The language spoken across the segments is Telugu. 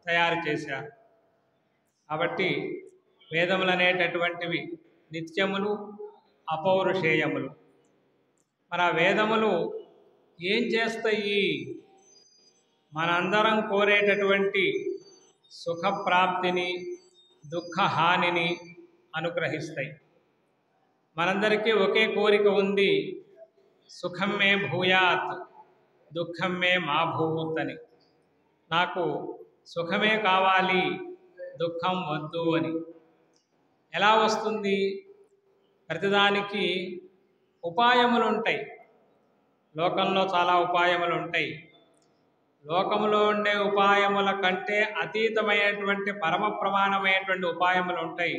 తయారు చేశారు. కాబట్టి వేదములు అనేటటువంటివి నిత్యములు, అపౌరుషేయములు. మరి ఆ వేదములు ఏం చేస్తాయి? మనందరం కోరేటటువంటి సుఖప్రాప్తిని, దుఃఖహానిని అనుగ్రహిస్తాయి. మనందరికీ ఒకే కోరిక ఉంది, సుఖం మే భూయాత్ దుఃఖం మే మా భూత్ అని. నాకు సుఖమే కావాలి, దుఃఖం వద్దు అని. ఎలా వస్తుంది? ప్రతిదానికి ఉపాయములు ఉంటాయి. లోకంలో చాలా ఉపాయములు ఉంటాయి. లోకంలో ఉండే ఉపాయముల కంటే అతీతమైనటువంటి పరమ ప్రమాణమైనటువంటి ఉపాయములు ఉంటాయి.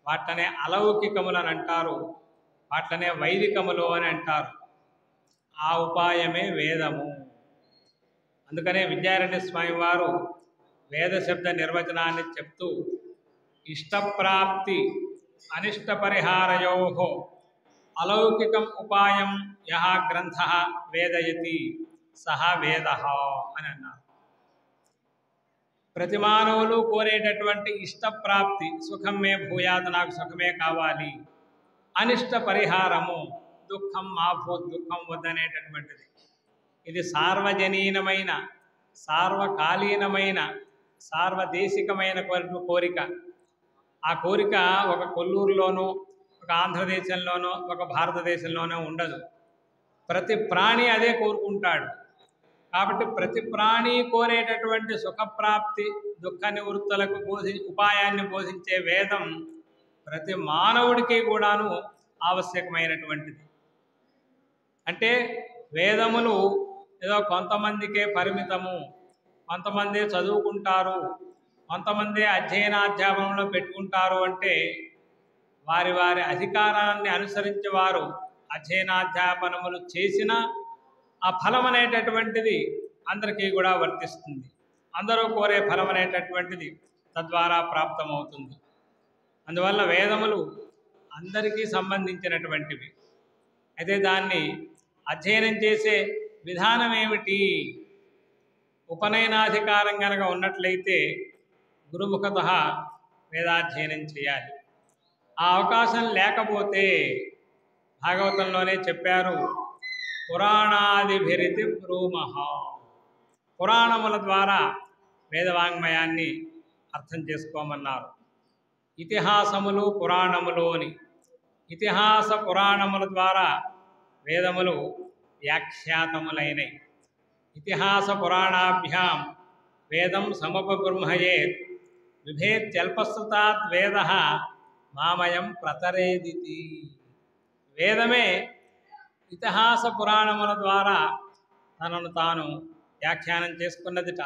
వాటినే అలౌకికములు అని అంటారు, వాటినే వైదికములు అని అంటారు. ఆ ఉపాయమే వేదము. అందుకనే విద్యారణ్య స్వామి వారు వేద శబ్ద నిర్వచనాన్ని చెప్తూ ఇష్టప్రాప్తి అనిష్ట పరిహారయోహో అలౌకికం ఉపాయం యహ గ్రంథ వేదయతి సహ వేద అని అన్నారు. ప్రతి మానవులు కోరేటటువంటి ఇష్టప్రాప్తి, సుఖం మే భూయాత్, నాకు సుఖమే కావాలి. అనిష్ట పరిహారము, దుఃఖం మా భూత్, దుఃఖం వద్దనేటటువంటిది. ఇది సార్వజనీనమైన, సార్వకాలీనమైన, సార్వదేశికమైన కోరిక. ఆ కోరిక ఒక కొల్లూరులోనో, ఒక ఆంధ్రదేశంలోనో, ఒక భారతదేశంలోనో ఉండదు. ప్రతి ప్రాణి అదే కోరుకుంటాడు. కాబట్టి ప్రతి ప్రాణి కోరేటటువంటి సుఖప్రాప్తి, దుఃఖ నివృత్తులకు ఉపాయాన్ని బోధించే వేదం ప్రతి మానవుడికి కూడాను ఆవశ్యకమైనటువంటిది. అంటే వేదములు ఏదో కొంతమందికే పరిమితము, కొంతమంది చదువుకుంటారు, కొంతమంది అధ్యయనాధ్యాపనంలో పెట్టుకుంటారు అంటే వారి వారి అధికారాన్ని అనుసరించి వారు అధ్యయనాధ్యాపనములు చేసిన ఆ ఫలం అనేటటువంటిది అందరికీ కూడా వర్తిస్తుంది. అందరూ కోరే ఫలం అనేటటువంటిది తద్వారా ప్రాప్తమవుతుంది. అందువల్ల వేదములు అందరికీ సంబంధించినటువంటివి. అయితే దాన్ని అధ్యయనం చేసే విధానం ఏమిటి? ఉపనయనాధికారం కనుక ఉన్నట్లయితే గురుముఖత వేదాధ్యయనం చేయాలి. ఆ అవకాశం లేకపోతే భాగవతంలోనే చెప్పారు, పురాణాదిభిరితి బ్రూమః. పురాణముల ద్వారా వేదవాంగ్మయాన్ని అర్థం చేసుకోమన్నారు. ఇతిహాసములు, పురాణములు అని. ఇతిహాస పురాణముల ద్వారా వేదములు వ్యాఖ్యాతములైనవి. ఇతిహాస పురాణాభ్యాం వేదం సముపబృంహయేత్ విభేత్యల్పశ్రుతాత్ వేద మామయం ప్రతరేదితి. వేదమే ఇతిహాస పురాణముల ద్వారా తనను తాను వ్యాఖ్యానం చేసుకున్నదిట.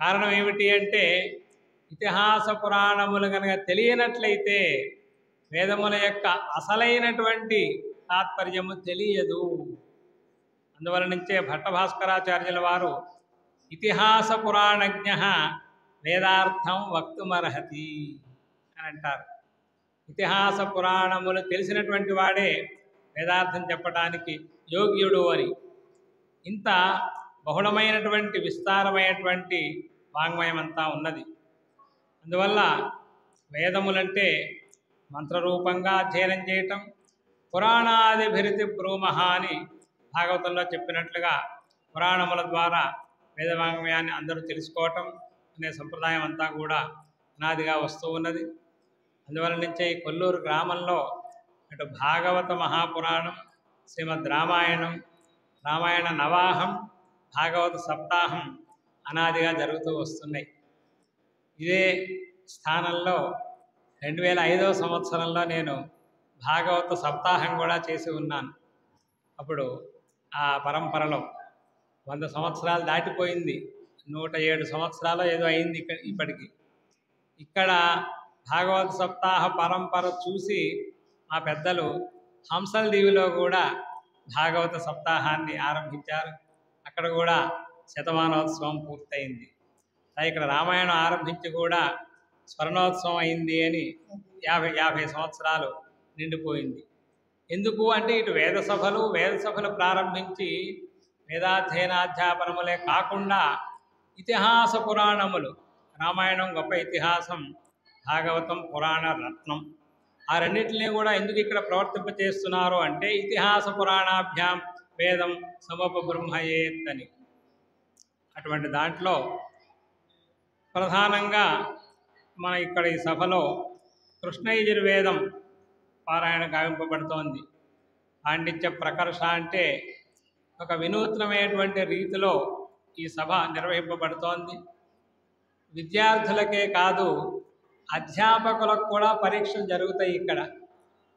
కారణం ఏమిటి అంటే ఇతిహాస పురాణములు కనుక తెలియనట్లయితే వేదముల యొక్క అసలైనటువంటి తాత్పర్యము తెలియదు. అందువల నుంచే భట్టభాస్కరాచార్యుల వారు ఇతిహాస పురాణజ్ఞ వేదార్థం వక్తుమర్హతి అని అంటారు. ఇతిహాస పురాణములు తెలిసినటువంటి వాడే వేదార్థం చెప్పడానికి యోగ్యుడు అని. ఇంత బహుళమైనటువంటి విస్తారమైనటువంటి వాంగ్మయం అంతా ఉన్నది. అందువల్ల వేదములంటే మంత్రరూపంగా అధ్యయనం చేయటం, పురాణాదిభిరితి బ్రూమః అని భాగవతంలో చెప్పినట్లుగా పురాణముల ద్వారా వేదవాంగ్మయాన్ని అందరూ తెలుసుకోవటం అనే సంప్రదాయం అంతా కూడా అనాదిగా వస్తూ ఉన్నది. అందువల్ల నుంచే ఈ కొల్లూరు గ్రామంలో అటు భాగవత మహాపురాణం, శ్రీమద్ రామాయణం, రామాయణ నవాహం, భాగవత సప్తాహం అనాదిగా జరుగుతూ వస్తున్నాయి. ఇదే స్థానంలో 2005వ సంవత్సరంలో నేను భాగవత సప్తాహం కూడా చేసి ఉన్నాను. అప్పుడు ఆ పరంపరలో 100 సంవత్సరాలు దాటిపోయింది. 107 సంవత్సరాలు ఏదో అయింది ఇప్పటికి. ఇక్కడ భాగవత సప్తాహ పరంపర చూసి మా పెద్దలు హంసల దీవిలో కూడా భాగవత సప్తాహాన్ని ఆరంభించారు. అక్కడ కూడా శతమానోత్సవం పూర్తయింది. ఇక్కడ రామాయణం ఆరంభించి కూడా స్వర్ణోత్సవం అయింది అని 50 సంవత్సరాలు నిండిపోయింది. ఎందుకు అంటే ఇటు వేద సభలు ప్రారంభించి వేదాధ్యయనాధ్యాపనములే కాకుండా ఇతిహాస పురాణములు, రామాయణం గొప్ప ఇతిహాసం, భాగవతం పురాణ రత్నం. ఆ రెండింటినీ కూడా ఎందుకు ఇక్కడ ప్రవర్తింపచేస్తున్నారు అంటే ఇతిహాస పురాణాభ్యాం వేదం సముపబ్రహ్మయేత్ అని. అటువంటి దాంట్లో ప్రధానంగా మన ఇక్కడ ఈ సభలో కృష్ణయజుర్వేదం పారాయణ గావింపబడుతోంది. పాండిత్య ప్రకర్ష అంటే ఒక వినూత్నమైనటువంటి రీతిలో ఈ సభ నిర్వహింపబడుతోంది. విద్యార్థులకే కాదు, అధ్యాపకులకు కూడా పరీక్షలు జరుగుతాయి ఇక్కడ.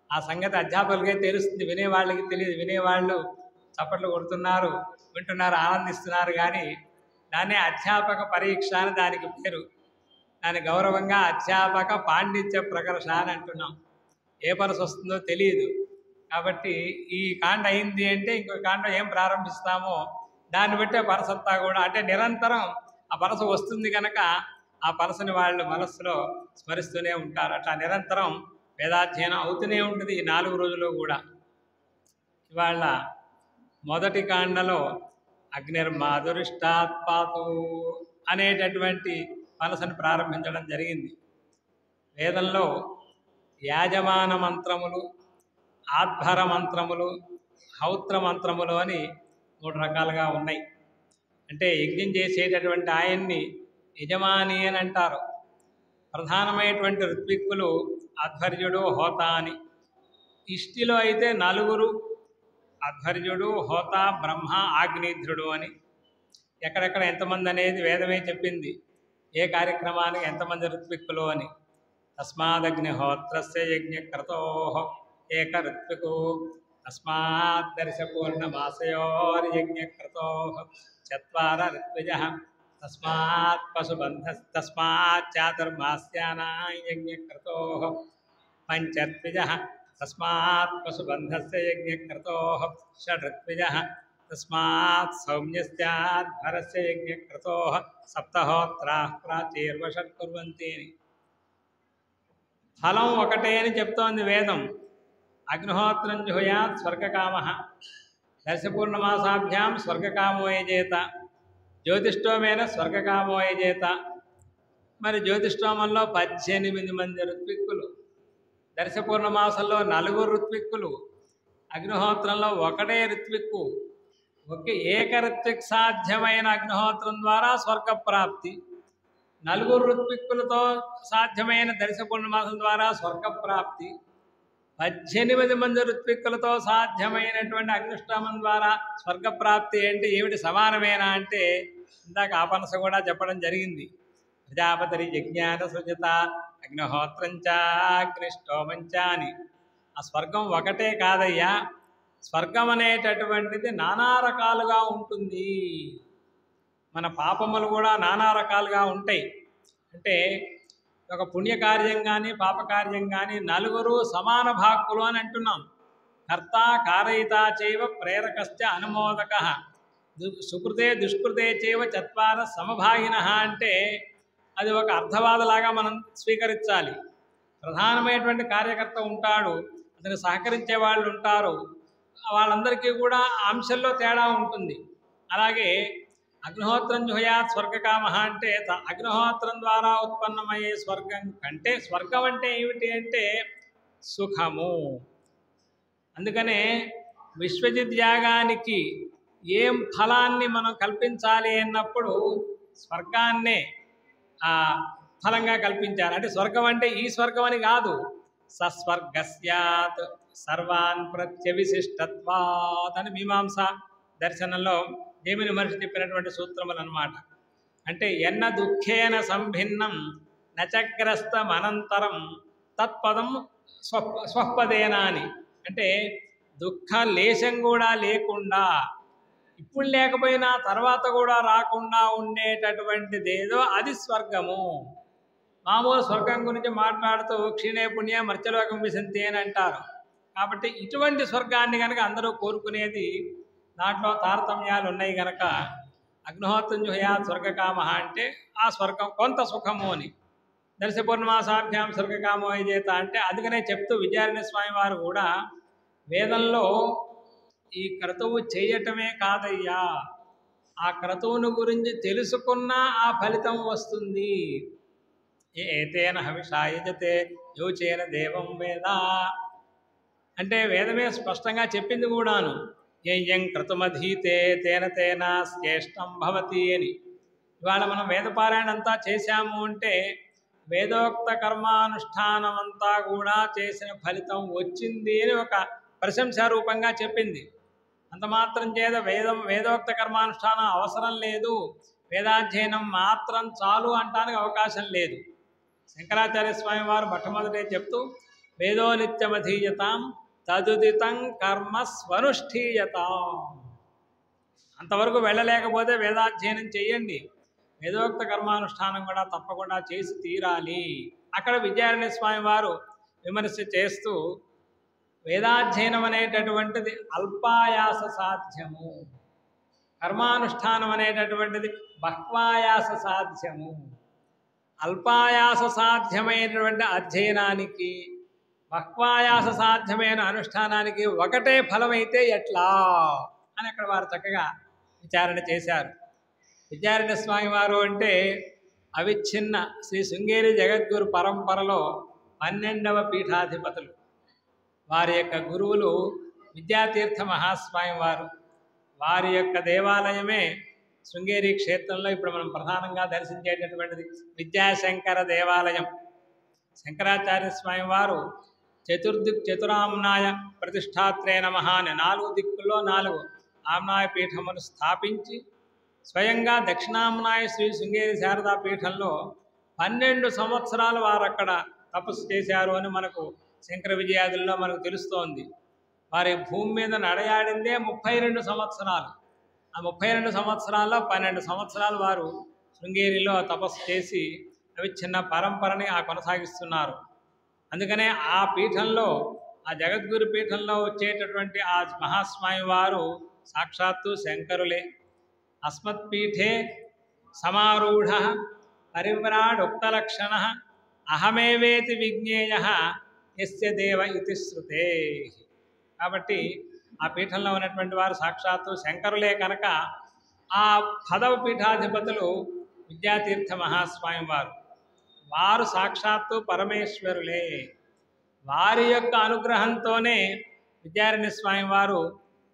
ఆ సంగతి అధ్యాపకులకే తెలుస్తుంది, వినేవాళ్ళకి తెలియదు. వినేవాళ్ళు చప్పట్లు కొడుతున్నారు, వింటున్నారు, ఆనందిస్తున్నారు. కానీ దాన్నే అధ్యాపక పరీక్ష అని దానికి పేరు. దాని గౌరవంగా అధ్యాపక పాండిత్య ప్రకర్ష అని అంటున్నాం. ఏ పరస వస్తుందో తెలియదు. కాబట్టి ఈ కాండ అయింది అంటే ఇంకో కాండ ఏం ప్రారంభిస్తామో దాన్ని బట్టే పరసంతా కూడా, అంటే నిరంతరం ఆ పరస వస్తుంది కనుక ఆ పరసని వాళ్ళు మనస్సులో స్మరిస్తూనే ఉంటారు. అట్లా నిరంతరం వేదాధ్యయనం అవుతూనే ఉంటుంది ఈ 4 రోజులు కూడా. ఇవాళ మొదటి కాండలో అగ్నిర్మాధురిష్టాత్ పాతు అనేటటువంటి మనసును ప్రారంభించడం జరిగింది. వేదంలో యాజమాన మంత్రములు, ఆధ్వర మంత్రములు, హౌత్ర మంత్రములు అని 3 రకాలుగా ఉన్నాయి. అంటే యజ్ఞం చేసేటటువంటి ఆయన్ని యజమాని అని అంటారు. ప్రధానమైనటువంటి ఋత్విక్కులు అధ్వర్యుడు, హోత అని. ఇష్టిలో అయితే 4, అధ్వర్యుడు, హోత, బ్రహ్మ, ఆగ్నేధ్రుడు అని. ఎక్కడెక్కడ ఎంతమంది అనేది వేదమే చెప్పింది, ఏ కార్యక్రమానికి ఎంతమంది ఋత్విక్కులు అని. తస్మాదగ్నిహోత్రస్య యజ్ఞక్రతో ఏక ఋత్వికు తస్మాద్దర్శ పూర్ణమాసయోర్యజ్ఞక్రతో 4 ఋత్విజః తస్మాత్ పశుబంధ తస్మాచ్చాతుర్మాస్యానాం యజ్ఞక్రతో 5 ఋత్విజః తస్మాత్ పశుబంధస్య యజ్ఞక్రతో 6 ఋత్విజః తస్మాత్ సౌమ్యస్యాధ్వరస్య యజ్ఞక్రతో 7 హోత్రాః ప్రాచీర్వషట్ కుర్వంతి. ఫలం ఒకటే అని చెప్తోంది వేదం. అగ్నిహోత్రం జుహయాత్ స్వర్గకామః, దర్శపూర్ణమాసాభ్యాం స్వర్గకామో యజేత, జ్యోతిష్టోమేన స్వర్గకామో యజేత. మరి జ్యోతిష్టోమంలో 18 మంది ఋత్విక్కులు, దర్శపూర్ణమాసంలో 4 ఋత్విక్కులు, అగ్నిహోత్రంలో 1 ఋత్విక్కు. ఒకే ఏక ఋత్విక్ సాధ్యమైన అగ్నిహోత్రం ద్వారా స్వర్గప్రాప్తి, 4 ఋత్విక్కులతో సాధ్యమైన దర్శపూర్ణమాసం ద్వారా స్వర్గప్రాప్తి, 18 మంది ఋత్విక్కులతో సాధ్యమైనటువంటి అగ్నిష్టోమం ద్వారా స్వర్గప్రాప్తి. అంటే ఏమిటి, సమానమేనా అంటే ఇందాక ఆపనస కూడా చెప్పడం జరిగింది. ప్రజాపతి యజ్ఞాన సృజత అగ్నిహోత్రంచా అగ్నిష్టోమంచా అని. ఆ స్వర్గం ఒకటే కాదయ్యా, స్వర్గం అనేటటువంటిది నానా రకాలుగా ఉంటుంది. మన పాపములు కూడా నానా రకాలుగా ఉంటాయి. అంటే ఒక పుణ్యకార్యం కానీ పాపకార్యం కానీ 4 సమాన భాక్కులు అని అంటున్నాం. కర్త కారయిత చైవ ప్రేరకశ్చ అనుమోదక సుకృతే దుష్కృతే చైవ 4 సమభాగినః అంటే అది ఒక అర్థవాదలాగా మనం స్వీకరించాలి. ప్రధానమైనటువంటి కార్యకర్త ఉంటాడు, అతను సహకరించే వాళ్ళు ఉంటారు, వాళ్ళందరికీ కూడా అంశంలో తేడా ఉంటుంది. అలాగే అగ్నిహోత్రం జుహయాత్ స్వర్గకామః అంటే అగ్నిహోత్రం ద్వారా ఉత్పన్నమయ్యే స్వర్గం కంటే, స్వర్గం అంటే ఏమిటి అంటే సుఖము. అందుకనే విశ్వజిత్ యాగానికి ఏం ఫలాన్ని మనం కల్పించాలి అన్నప్పుడు స్వర్గాన్నే ఫలంగా కల్పించారు. అంటే స్వర్గం అంటే ఈ స్వర్గం అని కాదు, సస్వర్గస్యాత్ సర్వాన్ ప్రత్యవిశిష్టత్వాత్ అని మీమాంస దర్శనంలో జైమిని మహర్షి చెప్పినటువంటి సూత్రములు అన్నమాట. అంటే ఎన్న దుఃఖేన సంభిన్నం నచగ్రస్తమనంతరం తత్పదం స్వపదేనా అని. అంటే దుఃఖ లేశం కూడా లేకుండా, ఇప్పుడు లేకపోయినా తర్వాత కూడా రాకుండా ఉండేటటువంటిదేదో అది స్వర్గము. మామూలు స్వర్గం గురించి మాట్లాడుతూ క్షీణే పుణ్య మర్త్యలోకం విశంతి అని అంటారు. కాబట్టి ఇటువంటి స్వర్గాన్ని కనుక అందరూ కోరుకునేది, దాంట్లో తారతమ్యాలు ఉన్నాయి కనుక అగ్నిహోత్రం జుహయాత్ స్వర్గకామః అంటే ఆ స్వర్గం కొంత సుఖము అని. దర్శపూర్ణమాసాభ్యాం స్వర్గకామో యజేత అంటే అందుకనే చెప్తూ విద్యారణ్య స్వామి వారు కూడా వేదంలో ఈ క్రతువు చేయటమే కాదయ్యా, ఆ ఆ క్రతువును గురించి తెలుసుకున్నా ఆ ఫలితం వస్తుంది. ఏతేన హవిషాయజతే యోచేన దేవం వేద అంటే వేదమే స్పష్టంగా చెప్పింది కూడాను. యయం క్రతుమధీతే తేన తేన శ్రేష్టం భవతి అని. ఇవాళ మనం వేదపారాయణ అంతా చేశాము అంటే వేదోక్త కర్మానుష్ఠానం అంతా కూడా చేసిన ఫలితం వచ్చింది అని ఒక ప్రశంసారూపంగా చెప్పింది. అంత మాత్రం చేత వేదోక్త కర్మానుష్ఠానం అవసరం లేదు, వేదాధ్యయనం మాత్రం చాలు అంటానికి అవకాశం లేదు. శంకరాచార్య స్వామి వారు మొట్టమొదటే చెప్తూ వేదో నిత్యమధీయతాం తదుదితం కర్మ స్వనుష్ఠీయతాం. అంతవరకు వెళ్ళలేకపోతే వేదాధ్యయనం చేయండి, వేదోక్త కర్మానుష్ఠానం కూడా తప్పకుండా చేసి తీరాలి. అక్కడ విద్యారణ్య స్వామి వారు విమర్శ చేస్తూ వేదాధ్యయనం అనేటటువంటిది అల్పాయాస సాధ్యము, కర్మానుష్ఠానం అనేటటువంటిది బహ్వాయాస సాధ్యము. అల్పాయాస సాధ్యమైనటువంటి అధ్యయనానికి బహ్వాయాస సాధ్యమైన అనుష్ఠానానికి ఒకటే ఫలమైతే ఎట్లా అని అక్కడ వారు చక్కగా విచారణ చేశారు. విద్యారణ్య స్వామి వారు అంటే అవిచ్ఛిన్న శ్రీ శృంగేరి జగద్గురు పరంపరలో 12వ పీఠాధిపతులు. వారి యొక్క గురువులు విద్యాతీర్థ మహాస్వామి వారు. వారి యొక్క దేవాలయమే శృంగేరి క్షేత్రంలో ఇప్పుడు మనం ప్రధానంగా దర్శించేటటువంటిది విద్యాశంకర దేవాలయం. శంకరాచార్య స్వామి వారు చతురామ్నాయ ప్రతిష్టాత్రే నమః అని 4 దిక్కుల్లో 4 ఆమ్నాయ పీఠములు స్థాపించి స్వయంగా దక్షిణామ్నాయ శ్రీ శృంగేరి శారదా పీఠంలో 12 సంవత్సరాలు వారు అక్కడ తపస్సు చేశారు అని మనకు శంకర విజయాదుల్లో మనకు తెలుస్తోంది. వారి భూమి మీద నడయాడిందే 32 సంవత్సరాలు. ఆ 32 సంవత్సరాల్లో 12 సంవత్సరాలు వారు శృంగేరిలో తపస్సు చేసి అవిచ్ఛిన్న పరంపరని కొనసాగిస్తున్నారు. అందుకనే ఆ పీఠంలో, ఆ జగద్గురు పీఠంలో వచ్చేటటువంటి ఆ మహాస్వామి వారు సాక్షాత్తు శంకరులే. అస్మత్పీఠే సమారూఢ పరివ్రాడుక్తలక్షణ అహమేవేతి విజ్ఞేయ యస్య దేవ ఇతి శృతే. కాబట్టి ఆ పీఠంలో ఉన్నటువంటి వారు సాక్షాత్తు శంకరులే కనుక ఆ 10వ పీఠాధిపతులు విద్యాతీర్థ మహాస్వామి వారు. వారు సాక్షాత్తు పరమేశ్వరులే. వారి యొక్క అనుగ్రహంతోనే విద్యారణ్య స్వామి వారు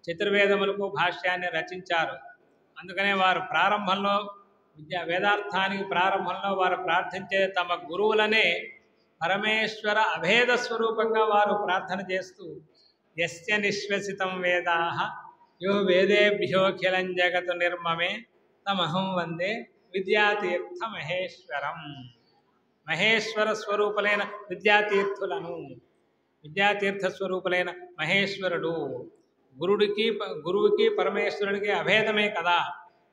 చతుర్వేదములకు భాష్యాన్ని రచించారు. అందుకనే వారు ప్రారంభంలో వేదార్థానికి ప్రారంభంలో వారు ప్రార్థించే తమ గురువులనే పరమేశ్వర అభేద స్వరూపంగా వారు ప్రార్థన చేస్తూ యస్య నిశ్వసితం వేదాః యో వేదేభ్యోఖిలం జగతు నిర్మమే తమహం వందే విద్యాతీర్థ మహేశ్వరం. మహేశ్వర స్వరూపులైన విద్యాతీర్థ స్వరూపులైన మహేశ్వరుడు గురువుకి పరమేశ్వరుడికి అభేదమే కదా.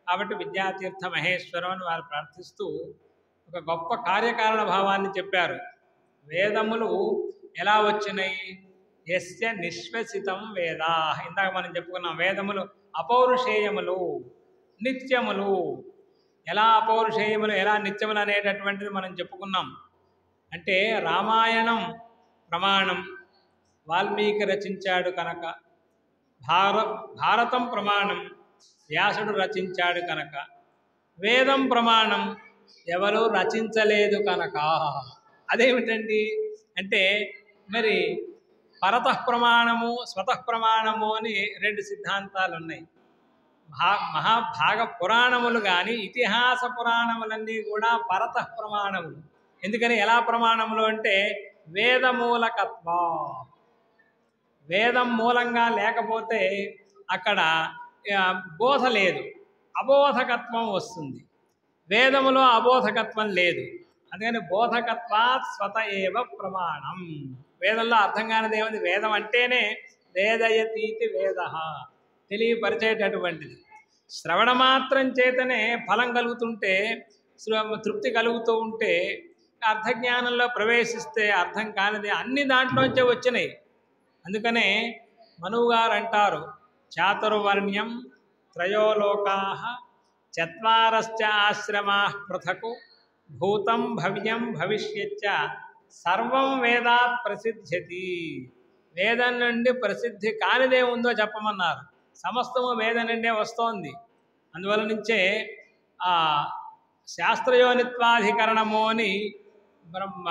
కాబట్టి విద్యాతీర్థ మహేశ్వరం అని వారు ప్రార్థిస్తూ ఒక గొప్ప కార్యకారణ భావాన్ని చెప్పారు. వేదములు ఎలా వచ్చినాయి? యస్య నిశ్వసితం వేదా. ఇందాక మనం చెప్పుకున్నాం, వేదములు అపౌరుషేయములు, నిత్యములు. ఎలా అపౌరుషేయములు, ఎలా నిత్యములు అనేటటువంటిది మనం చెప్పుకున్నాం. అంటే రామాయణం ప్రమాణం, వాల్మీకి రచించాడు కనుక, భారతం ప్రమాణం, వ్యాసుడు రచించాడు కనుక, వేదం ప్రమాణం, ఎవరు రచించలేదు కనుక. అదేమిటండి అంటే మరి పరతః ప్రమాణము, స్వతః ప్రమాణము అని 2 సిద్ధాంతాలు ఉన్నాయి. మహాభాగ పురాణములు కానీ ఇతిహాస పురాణములన్నీ కూడా పరతః ప్రమాణములు. ఎందుకని ఎలా ప్రమాణములు అంటే వేదమూలకత్వ. వేదం మూలంగా లేకపోతే అక్కడ బోధ లేదు, అబోధకత్వం వస్తుంది. వేదములో అబోధకత్వం లేదు. అందుకని బోధకత్వాత్ స్వత ఏవ ప్రమాణం. వేదంలో అర్థం కానిది ఏముంది? వేదం అంటేనే వేదయతీతి వేద, తెలియపరిచేటటువంటిది. శ్రవణ మాత్రం చేతనే ఫలం కలుగుతుంటే, తృప్తి కలుగుతూ ఉంటే, అర్థజ్ఞానంలో ప్రవేశిస్తే అర్థం కానిది అన్ని దాంట్లోంచే వచ్చినాయి. అందుకనే మనువు గారు అంటారు, చాతుర్వర్ణ్యం త్రయోలోకాః చత్వారశ్చ ఆశ్రమాః పృథక్ భూతం భవ్యం భవిష్యచ్చ సర్వం వేదాత్ ప్రసిద్ధ్యతి. వేదం నుండి ప్రసిద్ధి కానిదే ఉందో చెప్పమన్నారు. సమస్తము వేదం నుండే వస్తోంది. అందువల్ల నుంచే ఆ శాస్త్రయోనిత్వాధికరణము అని బ్రహ్మ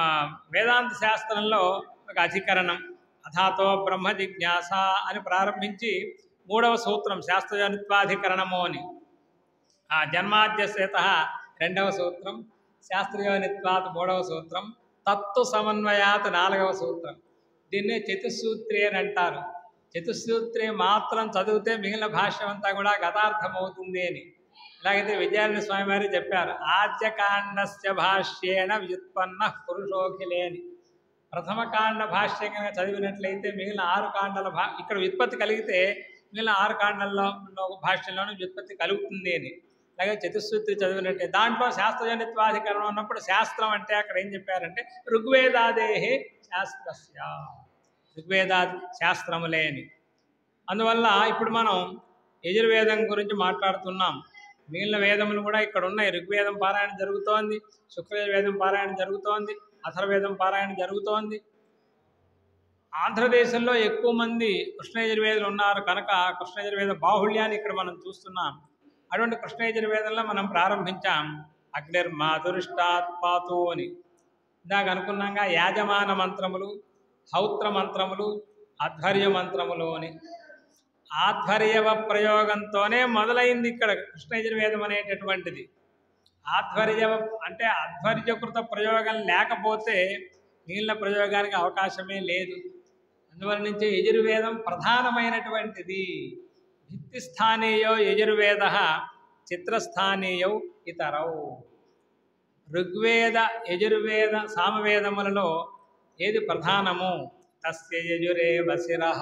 వేదాంత శాస్త్రంలో ఒక అధికరణం. అథాతో బ్రహ్మ జిజ్ఞాస అని ప్రారంభించి 3వ సూత్రం శాస్త్రయోనిత్వాధికరణము అని, ఆ జన్మాద్యసేత 2వ సూత్రం, శాస్త్రయోనిత్వాత్ 3వ సూత్రం, తత్వ సమన్వయాత్ 4వ సూత్రం. దీన్నే చతుస్సూత్రి అని అంటారు. చతుస్సూత్రి మాత్రం చదివితే మిగిలిన భాష్యం అంతా కూడా గతార్థమవుతుంది అని. ఇలాగైతే విద్యారణ్య స్వామి వారు చెప్పారు, ఆద్యకాండస్య భాష్యేణ వ్యుత్పన్న పురుషోఖిలే అని. ప్రథమ కాండ భాష్యం కనుక చదివినట్లయితే మిగిలిన 6 కాండల ఇక్కడ వ్యుత్పత్తి కలిగితే మిగిలిన 6 కాండల్లో భాష్యంలోనూ వ్యుత్పత్తి కలుగుతుంది అని. అలాగే చతుస్సూత్రి చదివినట్టే దాంట్లో శాస్త్రజనిత్వాధికరణం ఉన్నప్పుడు శాస్త్రం అంటే అక్కడ ఏం చెప్పారంటే ఋగ్వేదాదేహే శాస్త్రస్య, ఋగ్వేదాది శాస్త్రములే అని. అందువల్ల ఇప్పుడు మనం యజుర్వేదం గురించి మాట్లాడుతున్నాం. మిగిలిన వేదములు కూడా ఇక్కడ ఉన్నాయి. ఋగ్వేదం పారాయణ జరుగుతోంది, శుక్లయజుర్వేదం పారాయణ జరుగుతోంది, అథర్వేదం పారాయణ జరుగుతోంది. ఆంధ్రదేశంలో ఎక్కువ మంది కృష్ణయజుర్వేదులు ఉన్నారు కనుక కృష్ణయజుర్వేద బాహుళ్యాన్ని ఇక్కడ మనం చూస్తున్నాం. అటువంటి కృష్ణయజుర్వేదంలో మనం ప్రారంభించాం అగ్నిర్మాధురిష్టాత్ పాతు అని. ఇందాక అనుకున్నాగా యాజమాన మంత్రములు, హౌత్ర మంత్రములు, ఆధ్వర్య మంత్రములు అని. ఆధ్వర్యవ ప్రయోగంతోనే మొదలైంది ఇక్కడ కృష్ణయజుర్వేదం అనేటటువంటిది. ఆధ్వర్యవ అంటే ఆధ్వర్యకృత ప్రయోగం లేకపోతే మిగిలిన ప్రయోగానికి అవకాశమే లేదు. అందువల్ల నుంచి యజుర్వేదం ప్రధానమైనటువంటిది. భిత్తిస్థానీయో యజుర్వేద, చిత్రస్థానీయౌ ఇతరౌ. ఋగ్వేద, యజుర్వేద, సామవేదములలో ఏది ప్రధానము? తస్య యజురేవ శిరః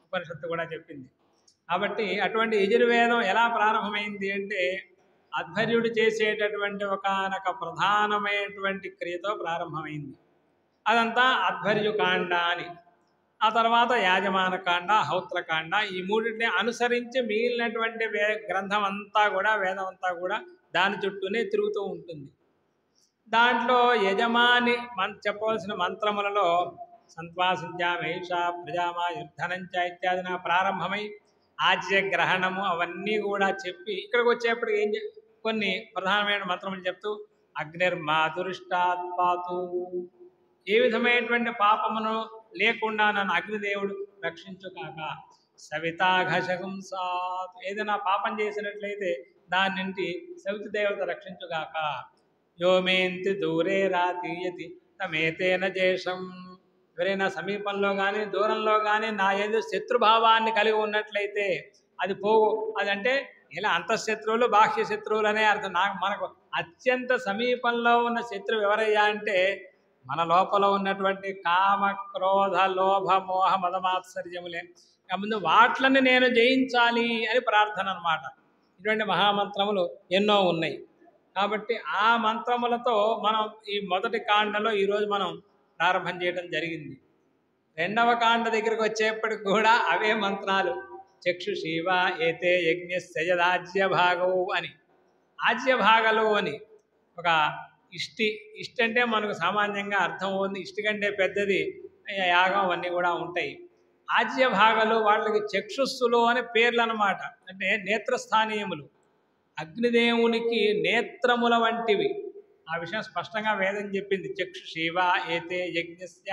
ఉపనిషత్తు కూడా చెప్పింది. కాబట్టి అటువంటి యజుర్వేదం ఎలా ప్రారంభమైంది అంటే అధ్వర్యుడు చేసేటటువంటి ఒకానొక ప్రధానమైనటువంటి క్రియతో ప్రారంభమైంది. అదంతా అధ్వర్యుకాండ అని. ఆ తర్వాత యాజమాన కాండ, హౌత్రకాండ, ఈ మూడింటిని అనుసరించి మిగిలినటువంటి గ్రంథం అంతా కూడా, వేదం అంతా కూడా దాని చుట్టూనే తిరుగుతూ ఉంటుంది. దాంట్లో యజమాని చెప్పవలసిన మంత్రములలో సంత్వాసించామేష ప్రజామా యుద్ధనంచ ఇత్యాదిన ప్రారంభమై ఆజ్యగ్రహణము అవన్నీ కూడా చెప్పి ఇక్కడికి వచ్చేప్పటికి కొన్ని ప్రధానమైన మంత్రములు చెప్తూ అగ్నిర్మాధురిష్టాత్ పాతు, ఏ విధమైనటువంటి పాపమును లేకుండా నన్ను అగ్నిదేవుడు రక్షించుకాక. సవితాఘశంసాత్, ఏదైనా పాపం చేసినట్లయితే దాని నుండి సవితి దేవత రక్షించుగాక. యోమేంతి దూరే రాతీయతి తమేతేన చేషం, ఎవరైనా సమీపంలో కానీ దూరంలో కానీ నా ఏదో శత్రుభావాన్ని కలిగి ఉన్నట్లయితే అది పోవు. అదంటే ఇలా అంతఃశత్రువులు, బాహ్య శత్రువులు అనే అర్థం. మనకు అత్యంత సమీపంలో ఉన్న శత్రువు ఎవరయ్యా అంటే మన లోపల ఉన్నటువంటి కామ, క్రోధ, లోభ, మోహ, మదమాత్సర్యములే. ముందు వాట్లని నేను జయించాలి అని ప్రార్థన అన్నమాట. ఇటువంటి మహామంత్రములు ఎన్నో ఉన్నాయి. కాబట్టి ఆ మంత్రములతో మనం ఈ మొదటి కాండలో ఈరోజు మనం ప్రారంభం చేయడం జరిగింది. 2వ కాండ దగ్గరికి వచ్చేప్పటికి కూడా అవే మంత్రాలు. చక్షుషీవ ఏతే యజ్ఞస్యజదాజ్యభాగవు అని. ఆజ్యభాగలు అని ఒక ఇష్టి అంటే మనకు సామాన్యంగా అర్థం అవుతుంది. ఇష్టి కంటే పెద్దది యాగం అవన్నీ కూడా ఉంటాయి. ఆజ్యభాగలు వాళ్ళకి చక్షుస్సులు అని పేర్లు అన్నమాట. అంటే నేత్రస్థానీయములు, అగ్నిదేవునికి నేత్రముల వంటివి. ఆ విషయం స్పష్టంగా వేదం చెప్పింది. చక్షుషీవ ఏతే యజ్ఞస్య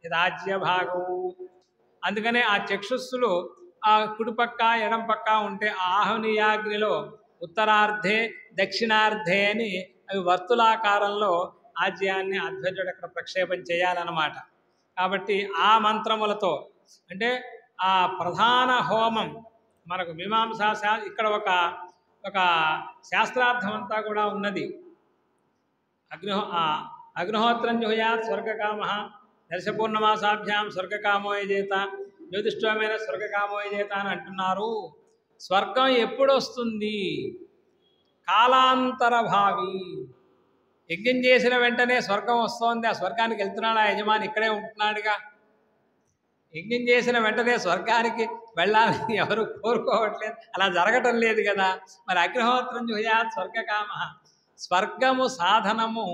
యదాజ్యభాగవు. అందుకనే ఆ చక్షుస్సులు ఆ కుడిపక్క ఎడం పక్క ఉంటే ఆహ్వనీయాగ్నిలో ఉత్తరార్ధే దక్షిణార్ధే అని అవి వర్తులాకారంలో ఆజ్యాన్ని అధ్వర్యుడు అక్కడ ప్రక్షేపం చేయాలన్నమాట. కాబట్టి ఆ మంత్రములతో అంటే ఆ ప్రధాన హోమం మనకు మీమాంసా ఇక్కడ ఒక శాస్త్రార్థం అంతా కూడా ఉన్నది. అగ్నిహోత్రం జుహయాత్ స్వర్గకామ దర్శపూర్ణమాసాభ్యాం స్వర్గకామో యజేత జ్యోతిష్ఠమైన స్వర్గకామో యజేత అని అంటున్నారు. స్వర్గం ఎప్పుడు వస్తుంది? కాలాంతర భావి. యజ్ఞం చేసిన వెంటనే స్వర్గం వస్తోంది. ఆ స్వర్గానికి వెళ్తున్నాడు ఆ యజమాని, ఇక్కడే ఉంటున్నాడుగా. యజ్ఞం చేసిన వెంటనే స్వర్గానికి వెళ్ళాలని ఎవరు కోరుకోవట్లేదు, అలా జరగటం లేదు కదా. మరి అగ్నిహోత్రం జుహయాత్ స్వర్గకామ, స్వర్గము సాధనము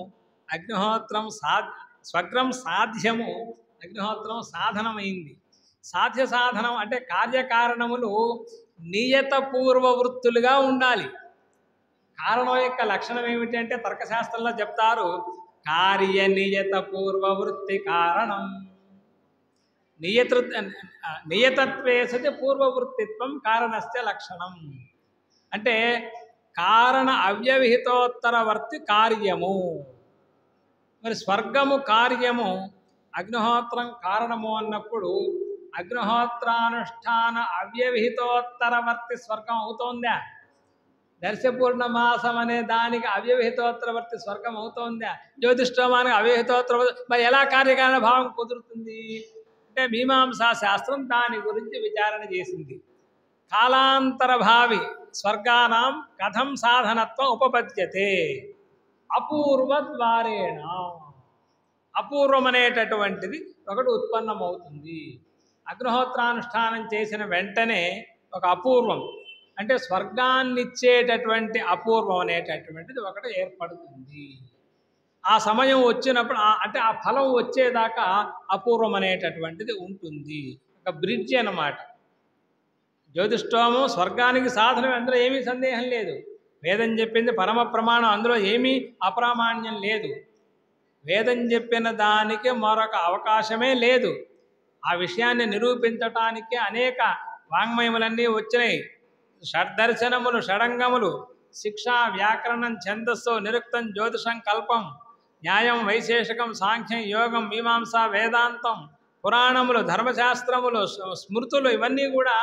అగ్నిహోత్రం స్వర్గం సాధ్యము, అగ్నిహోత్రం సాధనమైంది. సాధ్య సాధనం అంటే కార్యకారణములు నియత పూర్వవృత్తులుగా ఉండాలి. కారణం యొక్క లక్షణం ఏమిటి అంటే తర్కశాస్త్రంలో చెప్తారు, కార్య నియత పూర్వవృత్తి కారణం. నియతత్వే సతి పూర్వవృత్తిత్వం కారణస్య లక్షణం. అంటే కారణ అవ్యవహితోత్తరవర్తి కార్యము. మరి స్వర్గము కార్యము, అగ్నిహోత్రం కారణము అన్నప్పుడు అగ్నిహోత్రానుష్ఠాన అవ్యవహితోత్తరవర్తి స్వర్గం అవుతోందా? దర్శపూర్ణమాసం అనే దానికి అవ్యవహితోత్తరవర్తి స్వర్గం అవుతోందా? జ్యోతిష్ఠోమానికి అవ్యవహితోత్తరవర్తి, మరి ఎలా కార్యకారణ భావం కుదురుతుంది అంటే మీమాంసా శాస్త్రం దాని గురించి విచారణ చేసింది. కాలాంతరభావి స్వర్గానాం కథం సాధనత్వం ఉపపద్యతే అపూర్వద్వారేణ. అపూర్వం అనేటటువంటిది ఒకటి ఉత్పన్నమవుతుంది. అగ్నిహోత్రానుష్ఠానం చేసిన వెంటనే ఒక అపూర్వం అంటే స్వర్గాన్నిచ్చేటటువంటి అపూర్వం అనేటటువంటిది ఒకటి ఏర్పడుతుంది. ఆ సమయం వచ్చినప్పుడు అంటే ఆ ఫలం వచ్చేదాకా అపూర్వం అనేటటువంటిది ఉంటుంది. ఒక బ్రిడ్జ్ అన్నమాట. జ్యోతిష్ఠోమం స్వర్గానికి సాధనం, అందులో ఏమీ సందేహం లేదు. వేదం చెప్పింది పరమ ప్రమాణం, అందులో ఏమీ అప్రామాణ్యం లేదు. వేదం చెప్పిన దానికి మరొక అవకాశమే లేదు. ఆ విషయాన్ని నిరూపించటానికి అనేక వాంగ్మయములన్నీ వచ్చినాయి. షడ్దర్శనములు, షడంగములు, శిక్ష, వ్యాకరణం, ఛందస్సు, నిరుక్తం, జ్యోతిషం, కల్పం, న్యాయం, వైశేషికం, సాంఖ్యం, యోగం, మీమాంస, వేదాంతం, పురాణములు, ధర్మశాస్త్రములు, స్మృతులు, ఇవన్నీ కూడా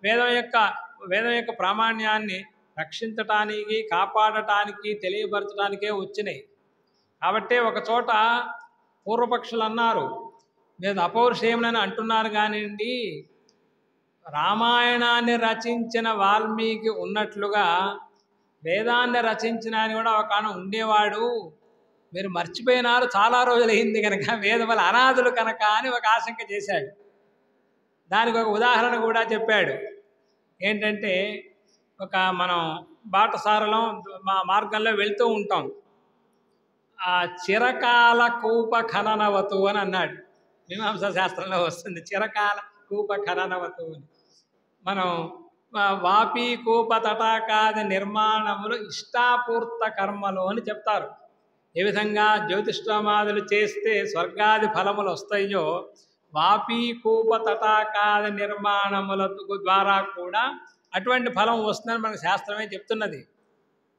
వేదం యొక్క ప్రామాణ్యాన్ని రక్షించటానికి, కాపాడటానికి, తెలియపరచడానికే వచ్చినాయి. కాబట్టే ఒక చోట పూర్వపక్షులు అన్నారు, మీరు అపౌరుషేయమని అంటున్నారు కానివ్వండి, రామాయణాన్ని రచించిన వాల్మీకి ఉన్నట్లుగా వేదాన్ని రచించిన ఆయన కూడా ఒక ఉండేవాడు, మీరు మర్చిపోయినారు, చాలా రోజులైంది కనుక వేదముల అనాథులు కనుక అని ఒక ఆశంక చేశాడు. దానికి ఒక ఉదాహరణ కూడా చెప్పాడు. ఏంటంటే మనం బాటసారలో మార్గంలో వెళ్తూ ఉంటాం. ఆ చిరకాల కూప ఖననవతు అని అన్నాడు. మీమాంసా శాస్త్రంలో వస్తుంది చిరకాల కూప ఖననవతు అని. మనం వాపీ కూప తటాకాది నిర్మాణములు ఇష్టాపూర్త కర్మలు అని చెప్తారు. ఏ విధంగా జ్యోతిష్ఠోమాదులు చేస్తే స్వర్గాది ఫలములు వస్తాయో, వాపీ కూప తటాకాది నిర్మాణముల ద్వారా కూడా అటువంటి ఫలం వస్తుందని మనకు శాస్త్రమే చెప్తున్నది.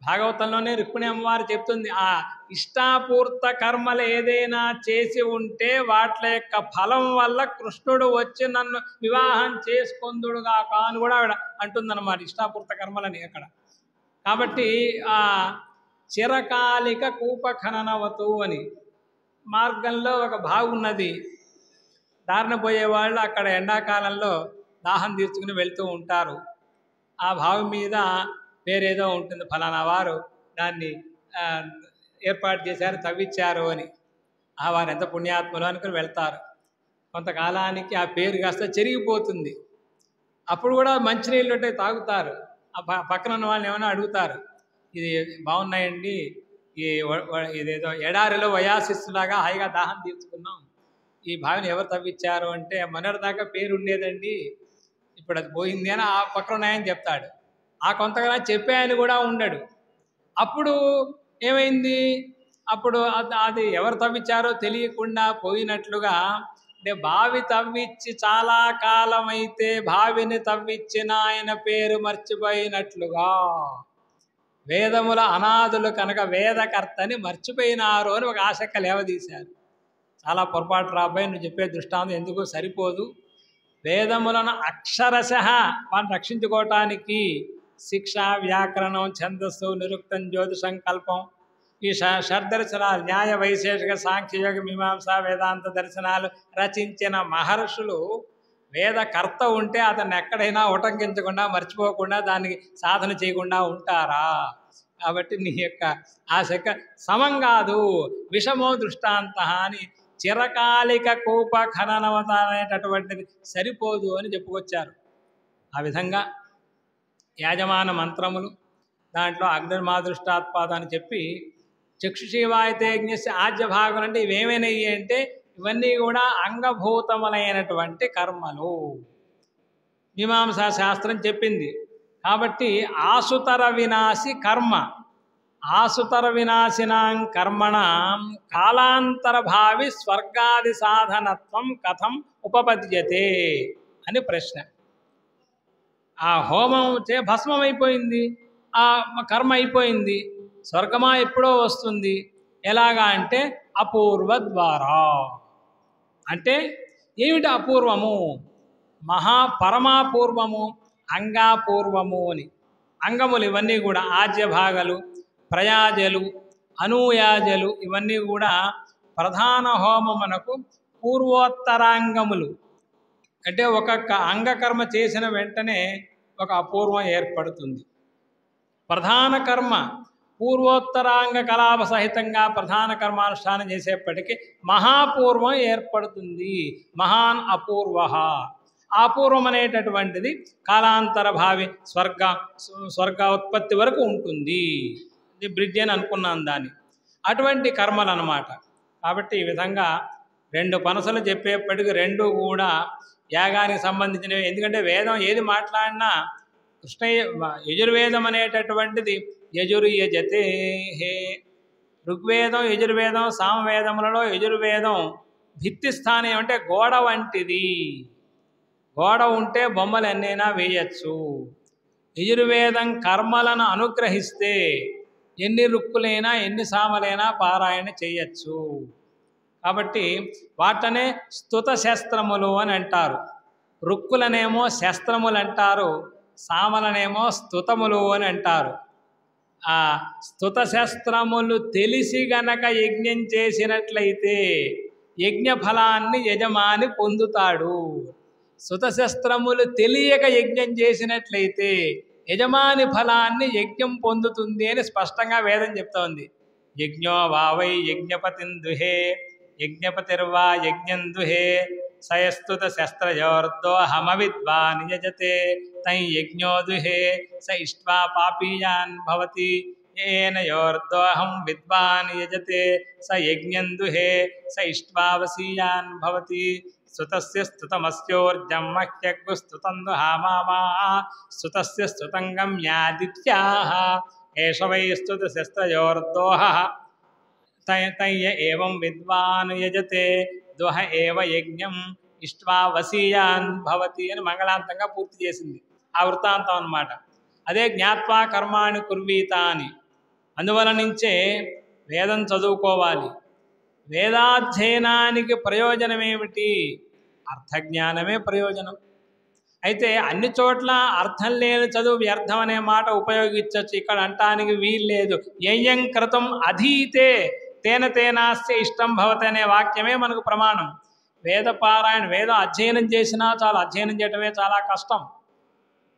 భాగవతంలోనే రుక్మిణి అమ్మవారు చెప్తుంది, ఆ ఇష్టాపూర్త కర్మలు ఏదైనా చేసి ఉంటే వాటి యొక్క ఫలం వల్ల కృష్ణుడు వచ్చి నన్ను వివాహం చేసుకొందుడుగా అని కూడా ఆవిడ అంటుందన్నమాట, ఇష్టాపూర్త కర్మలని అక్కడ. కాబట్టి ఆ చిరకాలిక కూపఖననవతు అని మార్గంలో ఒక బాగున్నది. దారిన పోయేవాళ్ళు అక్కడ ఎండాకాలంలో దాహం తీర్చుకుని వెళ్తూ ఉంటారు. ఆ బావి మీద పేరేదో ఉంటుంది, ఫలానా వారు దాన్ని ఏర్పాటు చేశారు, తవ్విచ్చారు అని. వారు ఎంత పుణ్యాత్మలు అనుకుని వెళ్తారు. కొంతకాలానికి ఆ పేరు కాస్త చెరిగిపోతుంది. అప్పుడు కూడా మంచినీళ్ళు ఉంటే తాగుతారు. ఆ పక్కన ఉన్న వాళ్ళని ఏమైనా అడుగుతారు, ఇది బాగున్నాయండి, ఇదేదో ఎడారిలో వయాసిస్తులాగా హాయిగా దాహం తీర్చుకున్నాం, ఈ బావిని ఎవరు తవ్విచ్చారు అంటే మొన్నటిదాకా పేరు ఉండేదండి, ఇప్పుడు అది పోయింది అని ఆ పక్కన ఉన్నాయని చెప్తాడు. ఆ కొంతకాలం చెప్పే ఆయన కూడా ఉండడు. అప్పుడు ఏమైంది, అప్పుడు అది ఎవరు తవ్విచ్చారో తెలియకుండా పోయినట్లుగా, అంటే బావి తవ్విచ్చి చాలా కాలం అయితే బావిని తవ్విచ్చిన ఆయన పేరు మర్చిపోయినట్లుగా వేదముల అనాథులు కనుక వేదకర్తని మర్చిపోయినారు అని ఒక ఆశక్క లేవదీశారు. చాలా పొరపాటు రాబాయి, నువ్వు చెప్పే దృష్టాంతం ఎందుకు సరిపోదు. వేదములను అక్షరశః వాటిని రక్షించుకోవటానికి శిక్ష, వ్యాకరణం, ఛందస్సు, నిరుక్తం, జ్యోతిషంకల్పం, ఈ షడ్దర్శనాలు, న్యాయ, వైశేషిక, సాంఖ్యయోగ, మీమాంస, వేదాంత దర్శనాలు రచించిన మహర్షులు వేదకర్త ఉంటే అతన్ని ఎక్కడైనా ఉటంకించకుండా, మర్చిపోకుండా, దానికి సాధన చేయకుండా ఉంటారా? కాబట్టి నీ యొక్క ఆశక సమం కాదు, విషమో దృష్టాంత అని చిరకాలిక కూప ఖననవత అనేటటువంటిది సరిపోదు అని చెప్పుకొచ్చారు. ఆ విధంగా యాజమాన మంత్రములు, దాంట్లో అగ్నిర్మాదృష్టాత్పాద అని చెప్పి, చక్షుషీవాయతే యజ్ఞస్య ఆద్య భాగం అంటే ఇవేమైనాయి అంటే ఇవన్నీ కూడా అంగభూతములైనటువంటి కర్మలు. మీమాంసా శాస్త్రం చెప్పింది. కాబట్టి ఆసుతర వినాశి కర్మ, ఆసుతర వినాశినాం కర్మణాం కాలాంతర భావి స్వర్గాది సాధనత్వం కథం ఉపపద్యతే అని ప్రశ్న. ఆ హోమం భస్మం అయిపోయింది, ఆ కర్మ అయిపోయింది, స్వర్గమా ఎప్పుడో వస్తుంది. ఎలాగా అంటే అపూర్వ ద్వారా. అంటే ఏమిటి అపూర్వము? పరమాపూర్వము, అంగాపూర్వము అని. అంగములు ఇవన్నీ కూడా ఆజ్యభాగాలు, ప్రయాజలు, అనూయాజలు ఇవన్నీ కూడా ప్రధాన హోమమునకు పూర్వోత్తరాంగములు. అంటే ఒక్కొక్క అంగకర్మ చేసిన వెంటనే ఒక అపూర్వం ఏర్పడుతుంది. ప్రధాన కర్మ పూర్వోత్తరాంగ కలాప సహితంగా ప్రధాన కర్మానుష్ఠానం చేసేప్పటికీ మహాపూర్వం ఏర్పడుతుంది. మహాన్ అపూర్వ. అపూర్వం అనేటటువంటిది కాలాంతర భావి స్వర్గ ఉత్పత్తి వరకు ఉంటుంది. ఇది బ్రిడ్జ్ అని అనుకున్నాను దాన్ని. అటువంటి కర్మలు అన్నమాట. కాబట్టి ఈ విధంగా రెండు పనసలు చెప్పేప్పటికీ రెండు కూడా యాగానికి సంబంధించినవి. ఎందుకంటే వేదం ఏది మాట్లాడినా యజుర్వేదం అనేటటువంటిది యజుర్ యజతే హే. ఋగ్వేదం, యజుర్వేదం, సామవేదములలో యజుర్వేదం భిత్తి స్థానం అంటే గోడ వంటిది. గోడ ఉంటే బొమ్మలు ఎన్నైనా వేయచ్చు. యజుర్వేదం కర్మలను అనుగ్రహిస్తే ఎన్ని రుక్కులైనా ఎన్ని సామలైనా పారాయణ చేయొచ్చు. కాబట్టి వాటనే స్తుత శస్త్రములు అని అంటారు. రుక్కులనేమో శస్త్రములు అంటారు, సామలనేమో స్తుతములు అని అంటారు. ఆ స్తుత శస్త్రములు తెలిసి గనక యజ్ఞం చేసినట్లయితే యజ్ఞ ఫలాన్ని యజమాని పొందుతాడు. స్తుతశస్త్రములు తెలియక యజ్ఞం చేసినట్లయితే యజమాని ఫలాన్ని యజ్ఞం పొందుతుంది అని స్పష్టంగా వేదం చెప్తోంది. యజ్ఞో వావై యజ్ఞపతిం దుహే యజ్ఞపతిర్వా యజ్ఞం దుహే సయస్తుత శస్త్రయోర్దోహమవిద్వాన్ యజతే తై యజ్ఞో దుహే స ఇష్ట్వా పాపీయాన్ భవతి ఏన యోర్దోహం విద్వాన్ యజతే స యజ్ఞం దుహే స ఇష్ట్వా వసీయాన్ భవతి. స్తుతస్య స్తుతమస్యోర్జం మహ్యగ్గు స్తుతం దుహామామా స్తుతస్య స్తుతం గమ్యాదిత్యాః ఏష వై స్తుత శస్త్రయోర్దోహః తయ్య ఏవం విద్వాన్ యజతే దుహ ఏవ యజ్ఞం ఇష్ట్వా వసీయాన్ భవతి అని మంగళాంతంగా పూర్తి చేసింది. ఆ వృత్తాంతం అన్నమాట. అదే జ్ఞాత్వా కర్మాణి కుర్వీత అని. అందువల నుంచే వేదం చదువుకోవాలి. వేదాధ్యయనానికి ప్రయోజనం ఏమిటి? అర్థజ్ఞానమే ప్రయోజనం. అయితే అన్ని చోట్ల అర్థం లేని చదువు వ్యర్థం అనే మాట ఉపయోగించవచ్చు. ఇక్కడ అంటానికి వీల్లేదు. యయ్యం కృతం అధీతే తేన తేనాస్య ఇష్టం భవతి అనే వాక్యమే మనకు ప్రమాణం. వేదపారాయణ వేద అధ్యయనం చేసినా చాలా అధ్యయనం చేయటమే చాలా కష్టం.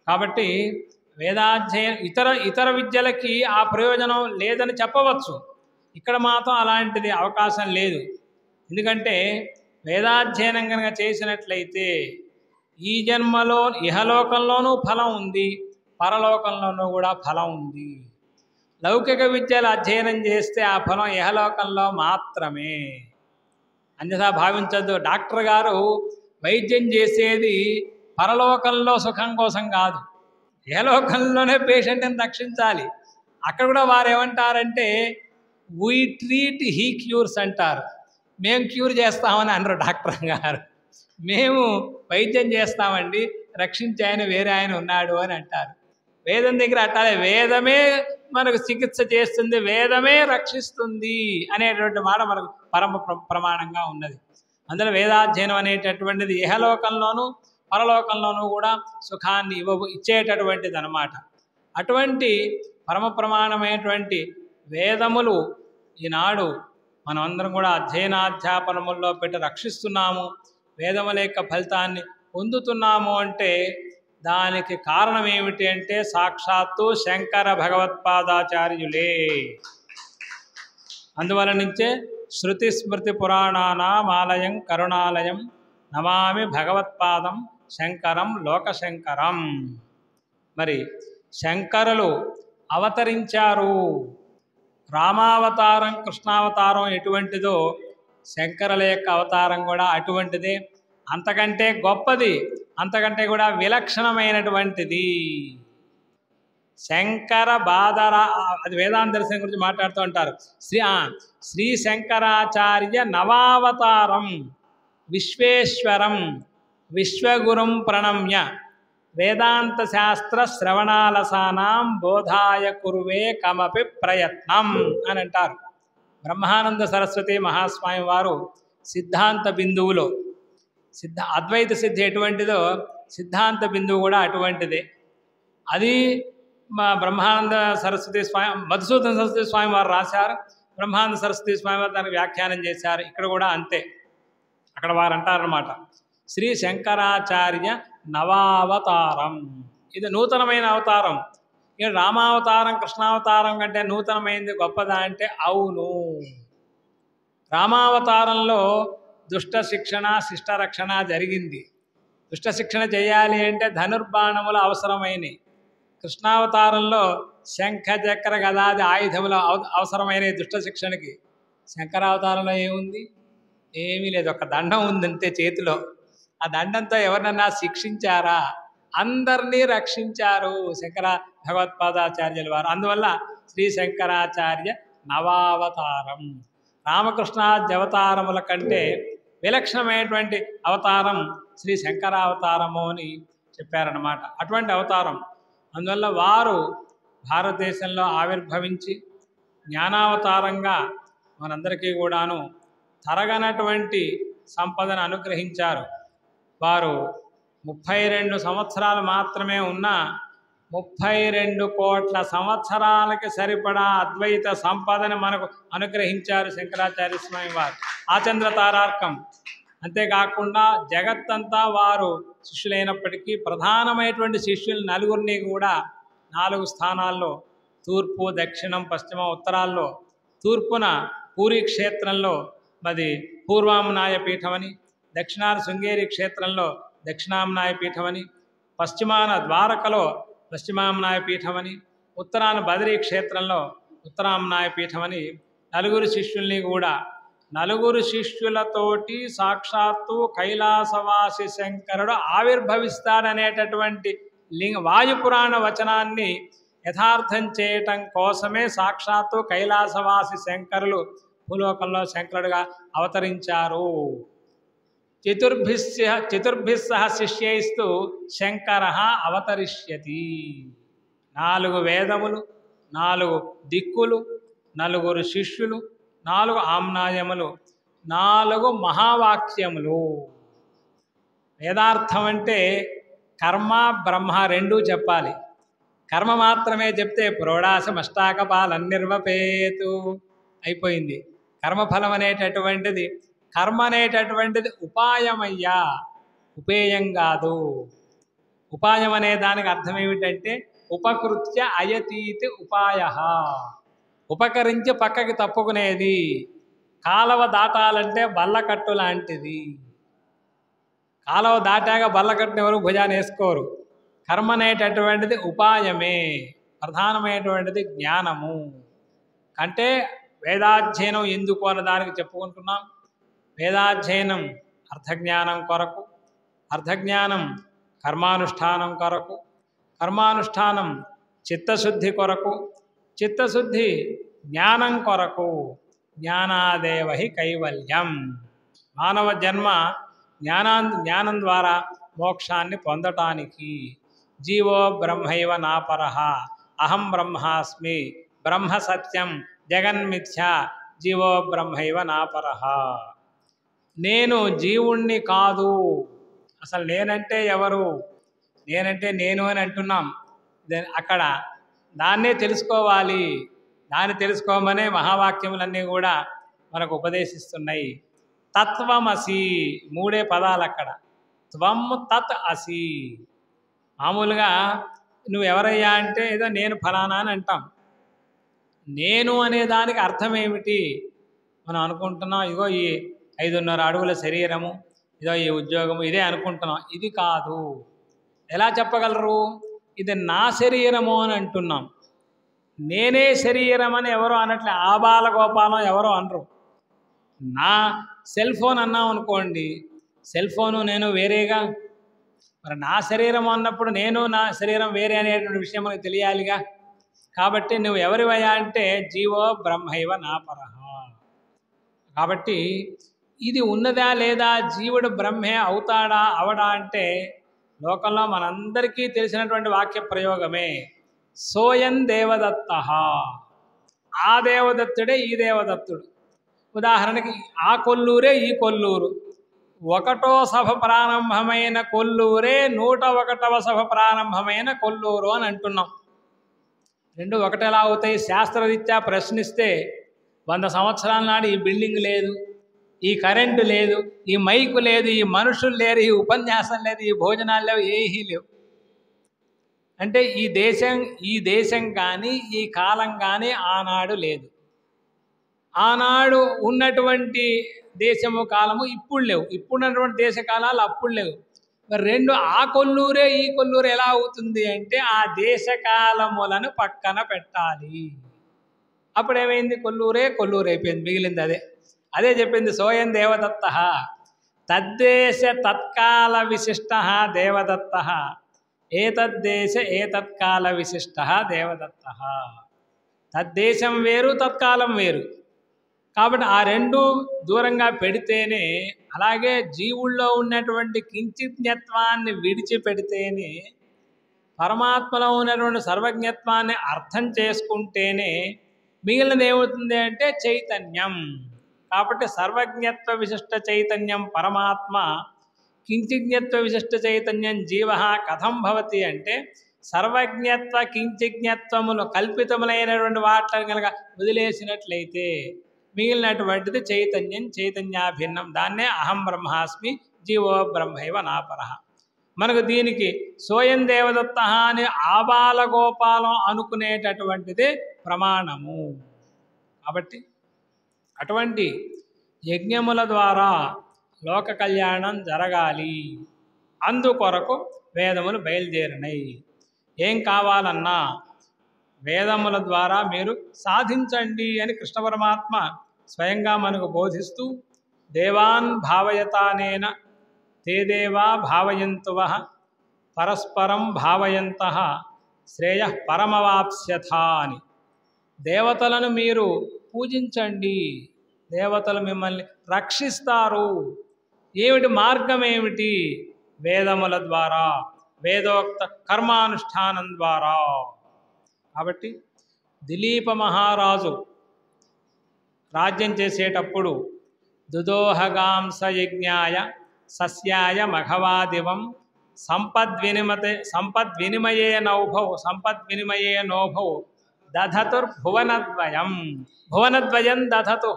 కాబట్టి వేదాధ్యయనం ఇతర విద్యలకి ఆ ప్రయోజనం లేదని చెప్పవచ్చు. ఇక్కడ మాత్రం అలాంటిది అవకాశం లేదు. ఎందుకంటే వేదాధ్యయనం కనుక చేసినట్లయితే ఈ జన్మలో ఇహలోకంలోనూ ఫలం ఉంది, పరలోకంలోనూ కూడా ఫలం ఉంది. లౌకిక విద్యలు అధ్యయనం చేస్తే ఆ ఫలం ఇహలోకంలో మాత్రమే. అన్యథా భావించద్దు. డాక్టర్ గారు వైద్యం చేసేది పరలోకంలో సుఖం కోసం కాదు, ఇహలోకంలోనే పేషెంట్ని రక్షించాలి. అక్కడ కూడా వారు ఏమంటారంటే వీ ట్రీట్ హీ క్యూర్స్ అంటారు. మేము క్యూర్ చేస్తామని అనరు డాక్టర్ గారు. మేము వైద్యం చేస్తామండి, రక్షించే ఆయన వేరే ఆయన ఉన్నాడు అని అంటారు. వేదం దగ్గర అట్టాలే, వేదమే మనకు చికిత్స చేస్తుంది, వేదమే రక్షిస్తుంది అనేటువంటి మాట మనకు పరమ ప్రమాణంగా ఉన్నది. అందులో వేదాధ్యయనం అనేటటువంటిది ఇహలోకంలోనూ పరలోకంలోనూ కూడా సుఖాన్ని ఇచ్చేటటువంటిది అన్నమాట. అటువంటి పరమ ప్రమాణమైనటువంటి వేదములు ఈనాడు మనమందరం కూడా అధ్యయనాధ్యాపనముల్లో పెట్టి రక్షిస్తున్నాము, వేదముల యొక్క ఫలితాన్ని పొందుతున్నాము అంటే దానికి కారణం ఏమిటి అంటే సాక్షాత్తు శంకర భగవత్పాదాచార్యులే. అందువల నుంచే శృతి స్మృతి పురాణానామాలయం కరుణాలయం నమామి భగవత్పాదం శంకరం లోకశంకరం. మరి శంకరులు అవతరించారు. రామావతారం కృష్ణావతారం ఎటువంటిదో శంకరుల యొక్క అవతారం కూడా అటువంటిదే, అంతకంటే గొప్పది. అంతకంటే కూడా విలక్షణమైనటువంటిది. శంకర బాదర, అది వేదాంత దర్శనం గురించి మాట్లాడుతూ ఉంటారు. శ్రీ శంకరాచార్య నవావతారం విశ్వేశ్వరం విశ్వగురుం ప్రణమ్య వేదాంత శాస్త్ర శ్రవణాలసానాం బోధాయ కుర్వే కమపి ప్రయత్నం అని అంటారు. బ్రహ్మానంద సరస్వతి మహాస్వామి వారు సిద్ధాంత బిందువులో అద్వైత సిద్ధి ఎటువంటిదో సిద్ధాంత బిందువు కూడా అటువంటిదే. అది మా బ్రహ్మానంద సరస్వతి స్వామి, మధుసూదన సరస్వతి స్వామి వారు రాశారు, బ్రహ్మానంద సరస్వతి స్వామి వారు దానికి వ్యాఖ్యానం చేశారు. ఇక్కడ కూడా అంతే. అక్కడ వారు అంటారన్నమాట, శ్రీ శంకరాచార్య నవావతారం, ఇది నూతనమైన అవతారం. ఇక రామావతారం కృష్ణావతారం కంటే నూతనమైనది గొప్పదా అంటే అవును. రామావతారంలో దుష్ట శిక్షణ శిష్ట రక్షణ జరిగింది. దుష్ట శిక్షణ చేయాలి అంటే ధనుర్బాణములు అవసరమైనవి. కృష్ణావతారంలో శంఖ చక్ర గదాది ఆయుధములు అవసరమైన దుష్ట శిక్షణకి. శంకరావతారంలో ఏముంది? ఏమీ లేదు, ఒక దండం ఉందంతే చేతిలో. ఆ దండంతో ఎవరినన్నా శిక్షించారా? అందరినీ రక్షించారు శంకర భగవత్పాదాచార్యుల వారు. అందువల్ల శ్రీ శంకరాచార్య నవావతారం. రామకృష్ణాద్యవతారముల కంటే విలక్షణమైనటువంటి అవతారం శ్రీ శంకరావతారము అని చెప్పారన్నమాట. అటువంటి అవతారం. అందువల్ల వారు భారతదేశంలో ఆవిర్భవించి జ్ఞానావతారంగా మనందరికీ కూడాను తరగనటువంటి సంపదను అనుగ్రహించారు. వారు 32 సంవత్సరాలు మాత్రమే ఉన్న 32 కోట్ల సంవత్సరాలకి సరిపడా అద్వైత సంపదను మనకు అనుగ్రహించారు శంకరాచార్య స్వామి వారు. ఆచంద్ర తారార్కం. అంతేకాకుండా జగత్తంతా వారు శిష్యులైనప్పటికీ ప్రధానమైనటువంటి శిష్యులు నలుగురిని కూడా 4 స్థానాల్లో, తూర్పు దక్షిణం పశ్చిమ ఉత్తరాల్లో, తూర్పున పూరీ క్షేత్రంలో మరి పూర్వామ్నాయ పీఠమని, దక్షిణాన శృంగేరి క్షేత్రంలో దక్షిణామ్నాయ పీఠమని, పశ్చిమాన ద్వారకలో పశ్చిమామ్నాయ పీఠమని, ఉత్తరాన బదరీ క్షేత్రంలో ఉత్తరామ్నాయ పీఠమని నలుగురు శిష్యుల్ని కూడా, నలుగురు శిష్యులతోటి సాక్షాత్తు కైలాసవాసి శంకరుడు ఆవిర్భవిస్తాడనేటటువంటి వాయుపురాణ వచనాన్ని యథార్థం చేయటం కోసమే సాక్షాత్తు కైలాసవాసి శంకరులు భూలోకంలో శంకరుడుగా అవతరించారు. చతుర్భిస్సహ శిష్యైస్తు శంకర అవతరిష్యతి. 4 వేదములు, 4 దిక్కులు, 4 శిష్యులు, 4 ఆమ్నాయములు, 4 మహావాక్యములు. వేదార్థం అంటే కర్మ బ్రహ్మ రెండూ చెప్పాలి. కర్మ మాత్రమే చెప్తే ప్రోడాసమష్టాకపాలన్నిర్వపేతు అయిపోయింది. కర్మఫలం అనేటటువంటిది, కర్మ అనేటటువంటిది ఉపాయమయ్యా, ఉపేయం కాదు. ఉపాయం అనే దానికి అర్థం ఏమిటంటే ఉపకృత్య అయతీతి ఉపాయ, ఉపకరించి పక్కకి తప్పుకునేది. కాలవ దాటాలంటే బల్లకట్టు లాంటిది. కాలవ దాటాక బల్లకట్టుని ఎవరు భుజాన్ని వేసుకోరు. కర్మ అనేటటువంటిది ఉపాయమే, ప్రధానమైనటువంటిది జ్ఞానము. అంటే వేదాధ్యయనం ఎందుకు అన్న దానికి చెప్పుకుంటున్నాం. వేదాధ్యయనం అర్థజ్ఞానం కొరకు, అర్థజ్ఞానం కర్మానుష్ఠానం కొరకు, కర్మానుష్ఠానం చిత్తశుద్ధి కొరకు, చిత్తశుద్ధి జ్ఞానం కొరకు. జ్ఞానాదేవహి కైవల్యం. మానవ జన్మ జ్ఞానం ద్వారా మోక్షాన్ని పొందటానికి. జీవో బ్రహ్మైవ నాపరః, అహం బ్రహ్మాస్మి, బ్రహ్మ సత్యం జగన్మిథ్య, జీవో బ్రహ్మైవ నాపరః. నేను జీవుణ్ణి కాదు. అసలు నేనంటే ఎవరు? నేనంటే నేను అని అంటున్నాం. అక్కడ దాన్నే తెలుసుకోవాలి. దాన్ని తెలుసుకోమనే మహావాక్యములన్నీ కూడా మనకు ఉపదేశిస్తున్నాయి. తత్వమసి, 3 పదాలు అక్కడ. త్వం తత్ అసి. మామూలుగా నువ్వు ఎవరయ్యా అంటే ఏదో నేను ఫలానా అని అంటాం. నేను అనే దానికి అర్థం ఏమిటి? మనం అనుకుంటున్నాం ఇగో ఈ 5.5 అడుగుల శరీరము, ఇదో ఈ ఉద్యోగము, ఇదే అనుకుంటున్నాం. ఇది కాదు. ఎలా చెప్పగలరు? ఇది నా శరీరము అని అంటున్నాం. నేనే శరీరం అని ఎవరో అనట్లే. ఆబాలగోపాలం ఎవరో అనరు. నా సెల్ ఫోన్ అన్నాం అనుకోండి, సెల్ ఫోను నేను వేరేగా. మరి నా శరీరం అన్నప్పుడు నేను నా శరీరం వేరే అనేటువంటి విషయం మనకు తెలియాలిగా. కాబట్టి నువ్వు ఎవరివయ్యా అంటే జీవో బ్రహ్మైవ నాపరహ. కాబట్టి ఇది ఉన్నదా లేదా, జీవుడు బ్రహ్మే అవుతాడా అవడా అంటే లోకంలో మనందరికీ తెలిసినటువంటి వాక్య ప్రయోగమే. సోయం దేవదత్త, ఆ దేవదత్తుడే ఈ దేవదత్తుడు. ఉదాహరణకి ఆ కొల్లూరే ఈ కొల్లూరు, ఒకటో సభ ప్రారంభమైన కొల్లూరే 101వ సభ ప్రారంభమైన కొల్లూరు అని అంటున్నాం. రెండు ఒకటి ఎలా అవుతాయి? శాస్త్రరీత్యా ప్రశ్నిస్తే 100 సంవత్సరాల నాడు ఈ బిల్డింగ్ లేదు, ఈ కరెంటు లేదు, ఈ మైకు లేదు, ఈ మనుషులు లేరు, ఈ ఉపన్యాసం లేదు, ఈ భోజనాలు లేవు, ఏమీ లేవు అంటే ఈ దేశం కానీ ఈ కాలం కానీ ఆనాడు లేదు. ఆనాడు ఉన్నటువంటి దేశము కాలము ఇప్పుడు లేవు, ఇప్పుడున్నటువంటి దేశ కాలాలు అప్పుడు లేవు. మరి రెండు ఆ కొల్లూరే ఈ కొల్లూరు ఎలా అవుతుంది అంటే ఆ దేశకాలములను పక్కన పెట్టాలి. అప్పుడు ఏమైంది? కొల్లూరే కొల్లూరు అయిపోయింది, మిగిలింది అదే. అదే చెప్పింది సోయం దేవదత్త తద్దేశ తత్కాల విశిష్ట దేవదత్త, ఏతద్దేశ ఏతత్కాల విశిష్ట దేవదత్త. తద్దేశం వేరు తత్కాలం వేరు. కాబట్టి ఆ రెండు దూరంగా పెడితేనే, అలాగే జీవుల్లో ఉన్నటువంటి కించిజ్ఞత్వాన్ని విడిచిపెడితేనే, పరమాత్మలో ఉన్నటువంటి సర్వజ్ఞత్వాన్ని అర్థం చేసుకుంటేనే మిగిలినది ఏమవుతుంది అంటే చైతన్యం. కాబట్టి సర్వజ్ఞత్వ విశిష్ట చైతన్యం పరమాత్మ, కించిజ్ఞత్వ విశిష్ట చైతన్యం జీవ కథం భవతి అంటే సర్వజ్ఞత్వ కించిజ్ఞత్వములు కల్పితములైనటువంటి వాటిని కనుక వదిలేసినట్లయితే మిగిలినటువంటిది చైతన్యం, చైతన్యాభిన్నం. దాన్నే అహం బ్రహ్మాస్మి జీవో బ్రహ్మైవ నాపరః. మనకు దీనికి సోయం దేవదత్త అని ఆబాలగోపాలం అనుకునేటటువంటిదే ప్రమాణము. కాబట్టి అటువంటి యజ్ఞముల ద్వారా లోక కళ్యాణం జరగాలి. అందుకొరకు వేదములు బయలుదేరినాయి. ఏం కావాలన్నా వేదముల ద్వారా మీరు సాధించండి అని కృష్ణ పరమాత్మ స్వయంగా మనకు బోధిస్తూ, దేవాన్ భావయతానేన తే దేవా భావయంతువః పరస్పరం భావయంతః శ్రేయః పరమవాప్స్యథ అని. దేవతలను మీరు పూజించండి, దేవతలు మిమ్మల్ని రక్షిస్తారు. ఏమిటి మార్గం? ఏమిటి? వేదముల ద్వారా, వేదోక్త కర్మానుష్ఠానం ద్వారా. కాబట్టి దిలీప మహారాజు రాజ్యం చేసేటప్పుడు దుదోహగాంస యజ్ఞాయ సస్యాయ మఘవాదివం సంపద్వినిమయే నోభౌ దధతుర్భువనద్వయం. భువనద్వయం దధతు.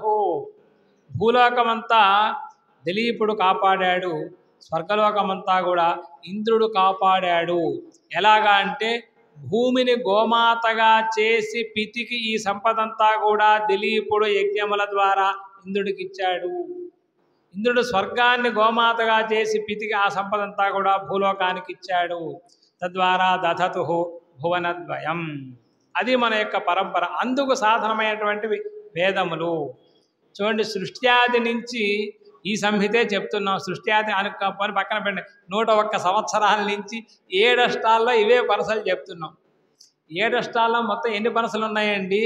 భూలోకమంతా దిలీపుడు కాపాడాడు, స్వర్గలోకమంతా కూడా ఇంద్రుడు కాపాడాడు. ఎలాగా అంటే భూమిని గోమాతగా చేసి పితికి ఈ సంపదంతా కూడా దిలీపుడు యజ్ఞముల ద్వారా ఇంద్రుడికి ఇచ్చాడు. ఇంద్రుడు స్వర్గాన్ని గోమాతగా చేసి పితికి ఆ సంపదంతా కూడా భూలోకానికి ఇచ్చాడు. తద్వారా దధతు భువనద్వయం. అది మన యొక్క పరంపర. అందుకు సాధనమైనటువంటివి వేదములు. చూడండి, సృష్ట్యాది నుంచి ఈ సంహితే చెప్తున్నాం. సృష్ట్యాది అనుకోని పక్కన పెట్టండి, 101 సంవత్సరాల నుంచి 7 అష్టాల్లో ఇవే పనసలు చెప్తున్నాం. 7 అష్టాల్లో మొత్తం ఎన్ని పనసలు ఉన్నాయండి?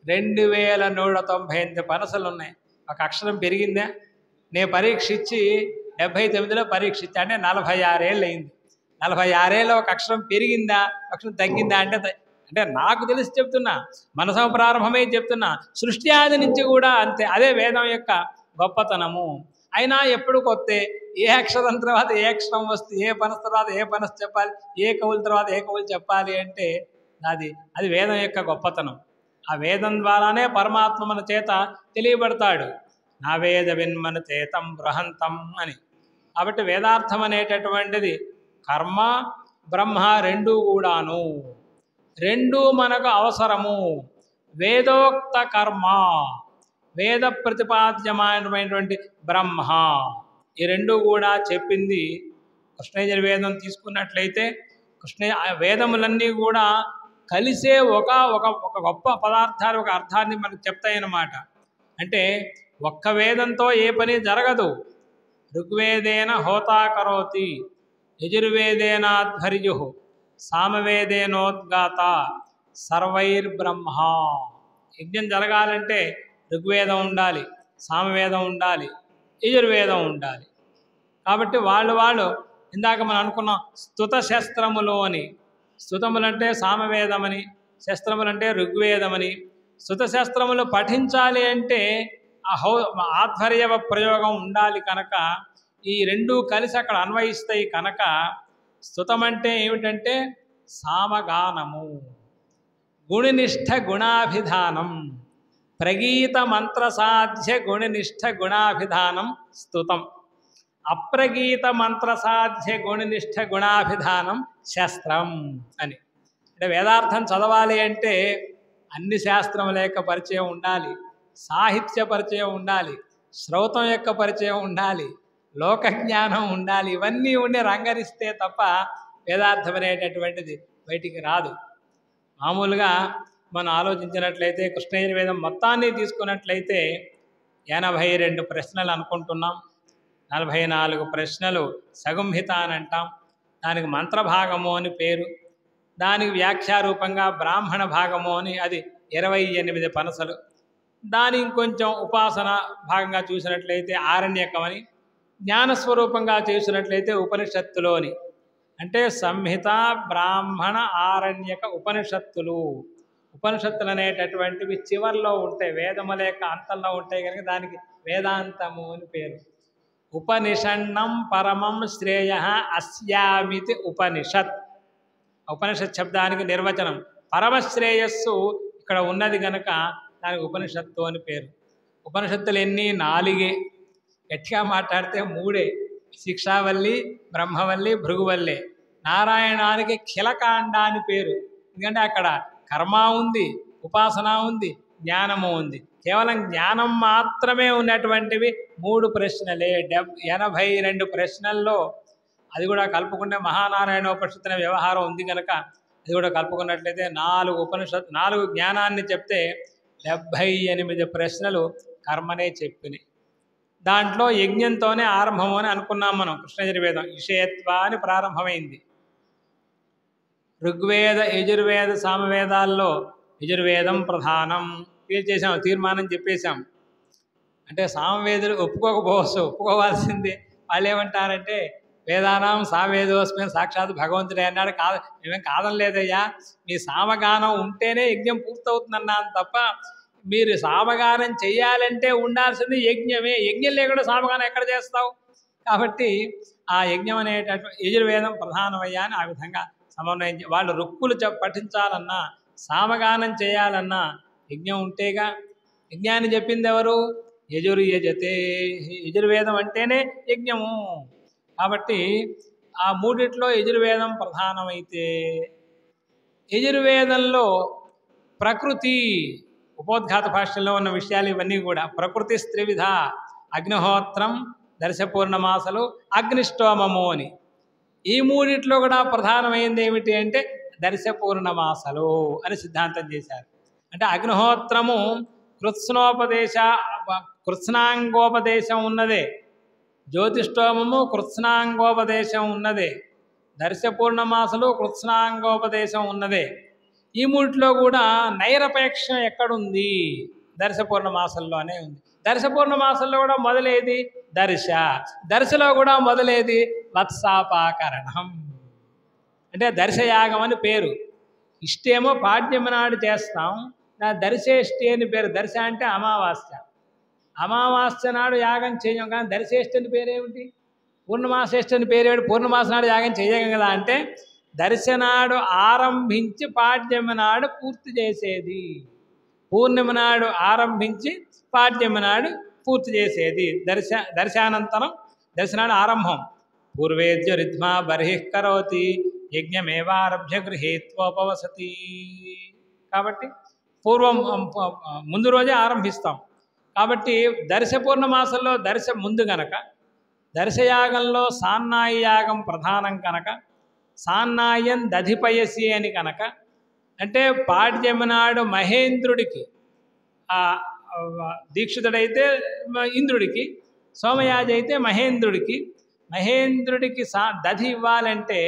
2198 పనసలు ఉన్నాయి. ఒక అక్షరం పెరిగిందా? నేను పరీక్ష ఇచ్చి 79లో పరీక్ష ఇచ్చా అంటే 46 ఏళ్ళు అయింది. 46 ఏళ్ళ ఒక అక్షరం పెరిగిందా, అక్షరం తగ్గిందా అంటే నాకు తెలిసి చెప్తున్నా, మనసం ప్రారంభమే చెప్తున్నా. సృష్టి ఆది నుంచి కూడా అంతే. అదే వేదం యొక్క గొప్పతనము. అయినా ఎప్పుడు కొత్తే, ఏ అక్షరం తర్వాత ఏ అక్షరం వస్తే, ఏ పనస్ తర్వాత ఏ పనస్ చెప్పాలి, ఏ కవుల తర్వాత ఏ కవులు చెప్పాలి అంటే అది వేదం యొక్క గొప్పతనం. ఆ వేదం ద్వారానే పరమాత్మ మన చేత తెలియబడతాడు. నా వేద విన్మను తేతం బృహంతం అని. కాబట్టి వేదార్థం అనేటటువంటిది కర్మ బ్రహ్మ రెండూ కూడాను, రెండూ మనకు అవసరము. వేదోక్త కర్మ, వేద ప్రతిపాద్యమైనటువంటి బ్రహ్మ, ఈ రెండు కూడా చెప్పింది కృష్ణయజుర్వేదం. తీసుకున్నట్లయితే వేదములన్నీ కూడా కలిసే ఒక గొప్ప పదార్థాలు, ఒక అర్థాన్ని మనకు చెప్తాయన్నమాట. అంటే ఒక్క వేదంతో ఏ పని జరగదు. ఋగ్వేదేన హోతా కరోతి, యజుర్వేదేనాధ్వర్యు సామవేదేనోద్గాత సర్వైర్బ్రహ్మ. యజ్ఞం జరగాలంటే ఋగ్వేదం ఉండాలి, సామవేదం ఉండాలి, యజుర్వేదం ఉండాలి. కాబట్టి వాళ్ళు ఇందాక మనం అనుకున్నాం స్తుత శస్త్రములు అని. స్తుతములంటే సామవేదమని, శస్త్రములంటే ఋగ్వేదమని. స్తుత శస్త్రములు పఠించాలి అంటే ఆధ్వర్యవ ప్రయోగం ఉండాలి కనుక ఈ రెండూ కలిసి అక్కడ అన్వయిస్తాయి కనుక స్తుతం అంటే ఏమిటంటే సామగానము. గుణనిష్ట గుణాభిధానం, ప్రగీత మంత్రసాధ్య గుణనిష్ట గుణాభిధానం స్తుతం. అప్రగీత మంత్రసాధ్య గుణనిష్ట గుణాభిధానం శస్త్రం అని. అంటే వేదార్థం చదవాలి అంటే అన్ని శాస్త్రముల యొక్క పరిచయం ఉండాలి, సాహిత్య పరిచయం ఉండాలి, శ్రౌతం యొక్క పరిచయం ఉండాలి, లోక జ్ఞానం ఉండాలి. ఇవన్నీ ఉండి రంగరిస్తే తప్ప వేదార్థం అనేటటువంటిది బయటికి రాదు. మామూలుగా మనం ఆలోచించినట్లయితే కృష్ణయజుర్వేదం మొత్తాన్ని తీసుకున్నట్లయితే 82 ప్రశ్నలు అనుకుంటున్నాం. 44 ప్రశ్నలు సగుంహిత అని అంటాం. దానికి మంత్రభాగము అని పేరు. దానికి వ్యాఖ్యారూపంగా బ్రాహ్మణ భాగము అని, అది 28 పనసలు. దాని ఇంకొంచెం ఉపాసన భాగంగా చూసినట్లయితే ఆరణ్యకమని, జ్ఞానస్వరూపంగా చూసినట్లయితే ఉపనిషత్తులోని, అంటే సంహిత, బ్రాహ్మణ, ఆరణ్యక ఉపనిషత్తులు. ఉపనిషత్తులు అనేటటువంటివి చివర్లో ఉంటాయి, వేదముల యొక్క అంతంలో ఉంటాయి కనుక దానికి వేదాంతము అని పేరు. ఉపనిషన్నం పరమం శ్రేయ అస్యామితి ఉపనిషత్. ఉపనిషత్ శబ్దానికి నిర్వచనం పరమశ్రేయస్సు ఇక్కడ ఉన్నది కనుక దానికి ఉపనిషత్తు అని పేరు. ఉపనిషత్తులు ఎన్ని? 4. గట్టిగా మాట్లాడితే 3. శిక్షావల్లి, బ్రహ్మవల్లి, భృగువల్లి. నారాయణానికి ఖిలకాండ అని పేరు. ఎందుకంటే అక్కడ కర్మ ఉంది, ఉపాసన ఉంది, జ్ఞానము ఉంది. కేవలం జ్ఞానం మాత్రమే ఉన్నటువంటివి 3 ప్రశ్నలే. 82 ప్రశ్నల్లో అది కూడా కలుపుకుంటే మహానారాయణోపనిషత్తు అనే వ్యవహారం ఉంది కనుక అది కూడా కలుపుకున్నట్లయితే 4 జ్ఞానాన్ని చెప్తే 78 ప్రశ్నలు కర్మనే చెప్పినాయి. దాంట్లో యజ్ఞంతోనే ఆరంభము అని అనుకున్నాం మనం. కృష్ణయజుర్వేదం ఇషేత్వ అని ప్రారంభమైంది. ఋగ్వేద, యజుర్వేద, సామవేదాల్లో యజుర్వేదం ప్రధానం తీర్మానం చెప్పేశాం. అంటే సామవేదులు ఒప్పుకోవాల్సిందే. వాళ్ళు ఏమంటారంటే వేదానాం సామవేదోస్మిన్ సాక్షాత్ భగవంతుడే అన్నాడు. మేమేం కాదనలేదయ్యా, మీ సామగానం ఉంటేనే యజ్ఞం పూర్తవుతుందన్నాను తప్ప మీరు సామగానం చెయ్యాలంటే ఉండాల్సింది యజ్ఞమే. యజ్ఞం లేకుండా సామగానం ఎక్కడ చేస్తావు? కాబట్టి ఆ యజ్ఞం అనేటటువంటి యజుర్వేదం ప్రధానమయ్యా అని ఆ విధంగా సమన్వయం. వాళ్ళు రుక్కులు పఠించాలన్నా, సామగానం చేయాలన్నా యజ్ఞం ఉంటేగా. యజ్ఞాన్ని చెప్పింది ఎవరు? యజుర్యజతే. యజుర్వేదం అంటేనే యజ్ఞము. కాబట్టి ఆ 3 యజుర్వేదం ప్రధానమైతే యజుర్వేదంలో ప్రకృతి, ఉపోద్ఘాత భాషల్లో ఉన్న విషయాలు ఇవన్నీ కూడా ప్రకృతి త్రివిధ: అగ్నిహోత్రం, దర్శపూర్ణమాసలు, అగ్నిష్టోమము అని. ఈ 3 కూడా ప్రధానమైంది ఏమిటి అంటే దర్శపూర్ణమాసలు అని సిద్ధాంతం చేశారు. అంటే అగ్నిహోత్రము కృత్స్నాంగోపదేశం ఉన్నదే, జ్యోతిష్టోమము కృత్స్నాంగోపదేశం ఉన్నదే, దర్శపూర్ణమాసలు కృత్స్నాంగోపదేశం ఉన్నదే. ఈ 3 కూడా నైరపేక్ష ఎక్కడుంది? దర్శపూర్ణమాసంలోనే ఉంది. దర్శపూర్ణమాసంలో కూడా మొదలేది దర్శలో కూడా మొదలేది వత్సాపాకరణం. అంటే దర్శయాగం అని పేరు. ఇష్టేమో పాడ్యమి నాడు చేస్తాం, దర్శేష్టి అని పేరు. దర్శ అంటే అమావాస్య. అమావాస్య నాడు యాగం చేయం, కానీ దర్శేష్టి అని పేరేమిటి? పూర్ణమాసేష్టి అని పేరేమిటి? పూర్ణమాస నాడు యాగం చేయగం కదా. అంటే దర్శనాడు ఆరంభించి పాడ్యమి నాడు పూర్తి చేసేది, పూర్ణిమ నాడు ఆరంభించి పాడ్యమి నాడు పూర్తి చేసేది. దర్శానంతరం దర్శనాడు ఆరంభం. పూర్వేద్య రిద్మా బర్హిఃకరోతి యజ్ఞమేవారభ్య గృహీత్వోపవసతి. కాబట్టి పూర్వం ముందు రోజే ఆరంభిస్తాం. కాబట్టి దర్శపూర్ణమాసంలో దర్శ ముందు గనక, దర్శయాగంలో సాన్నాయి యాగం ప్రధానం కనుక, సాన్నాయం దధిపయసి అని కనుక, అంటే పాడ్యమి నాడు మహేంద్రుడికి, దీక్షితుడైతే ఇంద్రుడికి, సోమయాజి అయితే మహేంద్రుడికి, మహేంద్రుడికి దధి ఇవ్వాలంటే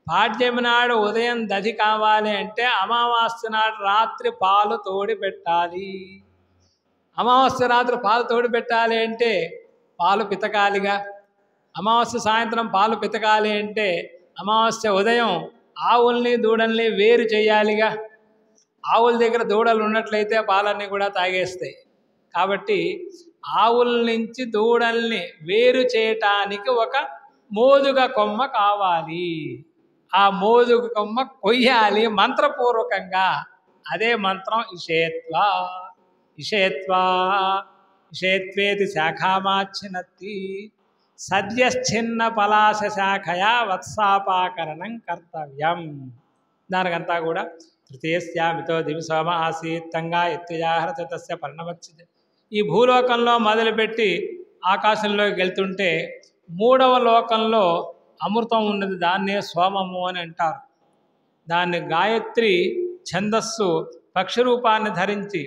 పాడ్యమి నాడు ఉదయం దధి కావాలి అంటే అమావాస్య నాడు రాత్రి పాలు తోడి పెట్టాలి. అమావాస్య రాత్రి పాలు తోడి పెట్టాలి అంటే పాలు పితకాలిగా. అమావాస్య సాయంత్రం పాలు పితకాలి అంటే అమావాస్య ఉదయం ఆవుల్ని దూడల్ని వేరు చేయాలిగా. ఆవుల దగ్గర దూడలు ఉన్నట్లయితే పాలన్నీ కూడా తాగేస్తాయి. కాబట్టి ఆవుల నుంచి దూడల్ని వేరు చేయటానికి ఒక మోదుగ కొమ్మ కావాలి. ఆ మోదుగ కొమ్మ కొయ్యాలి మంత్రపూర్వకంగా. అదే మంత్రం ఇషేత్వా. ఇషేత్వా ఇషేత్వేతి శాఖామాచ్చినత్తి సద్యశ్చిన్న పలాశ శాఖయా వత్సాపాకరణం కర్తవ్యం. దానికంతా కూడా తృతీయస్యామితో దివిసోమ ఆసీత్తంగా ఎత్తుయాహరతస్య పర్ణవచ్చిత. ఈ భూలోకంలో మొదలుపెట్టి ఆకాశంలోకి వెళ్తుంటే 3వ లోకంలో అమృతం ఉన్నది. దాన్నే సోమము అని అంటారు. దాన్ని గాయత్రి ఛందస్సు పక్షి రూపాన్ని ధరించి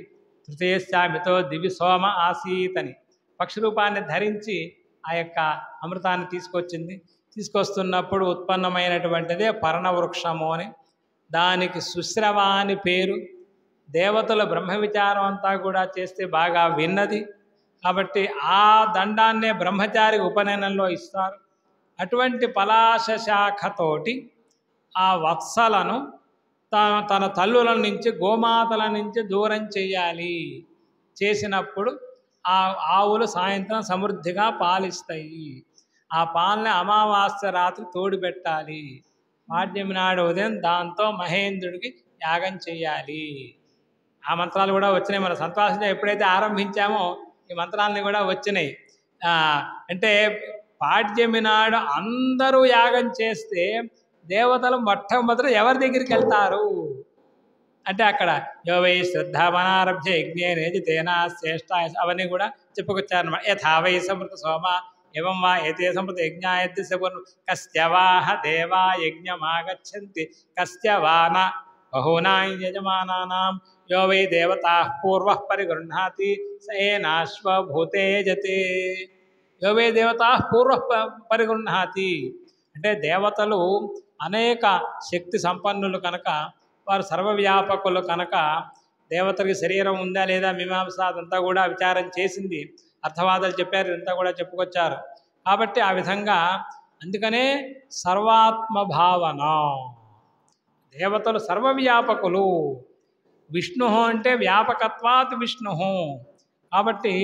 తృతీయస్యామితో దివి సోమ ఆసీత్ అని పక్షి రూపాన్ని ధరించి ఆ యొక్క అమృతాన్ని తీసుకొచ్చింది. తీసుకొస్తున్నప్పుడు ఉత్పన్నమైనటువంటిదే పర్ణవృక్షము అని. దానికి సుశ్రవ అని పేరు. దేవతల బ్రహ్మ విచారం అంతా కూడా చేస్తే బాగా విన్నది. కాబట్టి ఆ దండాన్నే బ్రహ్మచారి ఉపనయనంలో ఇస్తారు. అటువంటి పలాశ శాఖతోటి ఆ వత్సలను తన తల్లుల నుంచి గోమాతల నుంచి దూరం చేయాలి. చేసినప్పుడు ఆ ఆవులు సాయంత్రం సమృద్ధిగా పాలిస్తాయి. ఆ పాలని అమావాస్య రాత్రి తోడుపెట్టాలి. పాడ్యమి నాడు ఉదయం దాంతో మహేంద్రుడికి యాగం చేయాలి. ఆ మంత్రాలు కూడా వచ్చినాయి. మన సంతాసంగా ఎప్పుడైతే ఆరంభించామో ఈ మంత్రాలని కూడా వచ్చినాయి. అంటే పాడ్యమి నాడు అందరూ యాగం చేస్తే దేవతలు మొట్టమొదట ఎవరి దగ్గరికి వెళ్తారు అంటే అక్కడ యోవై శ్రద్ధామనారభ్య యజ్ఞే నేజితేనా శ్రేష్ఠ అవన్నీ కూడా చెప్పుకొచ్చారన్నమాట. యథావై సమృత సోమ ఏవం వా ఏతే సమృత యజ్ఞాయద్ది సపూర్ణ కస్యవాహ దేవా యజ్ఞమాగచ్చంతి కస్యవాన బహూనా యజమానానాం యో వై దేవతా పూర్వ పరిగృహ్ణాతి సేనాశ్వభూతే జతే. యో వై దేవతా పూర్వ పరిగృహ్ణాతి అంటే దేవతలు అనేక శక్తి సంపన్నులు కనుక, వారు సర్వవ్యాపకులు కనుక, దేవతలకి శరీరం ఉందా లేదా మీమాంస అదంతా కూడా విచారం చేసింది. అర్థవాదాలు చెప్పారు, ఇదంతా కూడా చెప్పుకొచ్చారు. కాబట్టి ఆ విధంగా అందుకనే సర్వాత్మ భావన. దేవతలు సర్వవ్యాపకులు. విష్ణు అంటే వ్యాపకత్వాత్ విష్ణు. కాబట్టి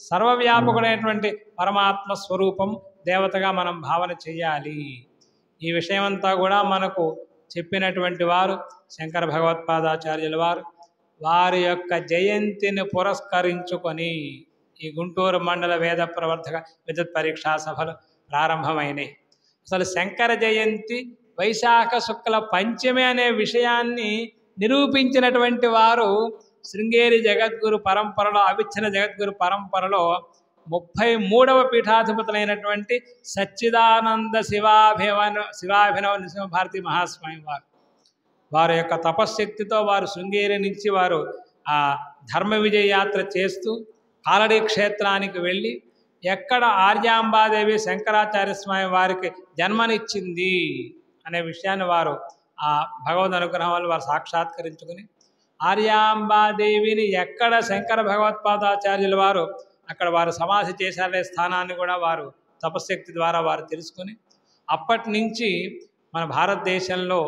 సర్వవ్యాపకుడైనటువంటి పరమాత్మ స్వరూపం దేవతగా మనం భావన చేయాలి. ఈ విషయమంతా కూడా మనకు చెప్పినటువంటి వారు శంకర భగవత్పాదాచార్యుల వారు. వారి యొక్క జయంతిని పురస్కరించుకొని ఈ గుంటూరు మండల వేద ప్రవర్ధక విద్యుత్ పరీక్షా సభలు ప్రారంభమైనాయి. అసలు శంకర జయంతి వైశాఖ శుక్ల పంచమి అనే విషయాన్ని నిరూపించినటువంటి వారు శృంగేరి జగద్గురు పరంపరలో, అవిచ్ఛిన్న జగద్గురు పరంపరలో 33వ పీఠాధిపతులైనటువంటి సచ్చిదానంద శివాభినవ నృసింహభారతి మహాస్వామి వారు. వారి యొక్క తపశ్శక్తితో వారు శృంగేరి నుంచి వారు ఆ ధర్మ విజయ యాత్ర చేస్తూ కాలడీ క్షేత్రానికి వెళ్ళి ఎక్కడ ఆర్యాంబాదేవి శంకరాచార్య స్వామి వారికి జన్మనిచ్చింది అనే విషయాన్ని వారు ఆ భగవద్ అనుగ్రహం వల్ల వారు సాక్షాత్కరించుకుని, ఆర్యాంబాదేవిని ఎక్కడ శంకర భగవత్పాదాచార్యుల వారు అక్కడ వారు సమాధి చేశారనే స్థానాన్ని కూడా వారు తపశక్తి ద్వారా వారు తెలుసుకొని, అప్పటి నుంచి మన భారతదేశంలో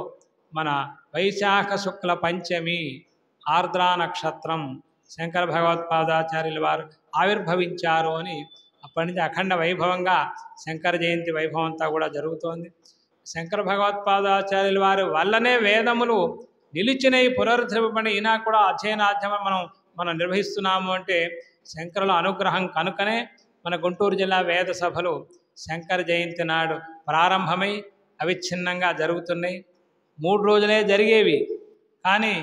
మన వైశాఖ శుక్ల పంచమి ఆర్ద్రా నక్షత్రం శంకర భగవత్పాదాచార్యుల వారు ఆవిర్భవించారు అని అప్పటి నుంచి అఖండ వైభవంగా శంకర జయంతి వైభవం అంతా కూడా జరుగుతోంది. శంకర భగవత్పాదాచార్యుల వారి వల్లనే వేదములు నిలిచినవి, పునరుద్ధరింపబడి ఈనా కూడా అధ్యయనాధ్యమం మనం నిర్వహిస్తున్నాము అంటే శంకరుల అనుగ్రహం కనుకనే మన గుంటూరు జిల్లా వేద సభలు శంకర జయంతి నాడు ప్రారంభమై అవిచ్ఛిన్నంగా జరుగుతున్నాయి. 3 రోజులే జరిగేవి, కానీ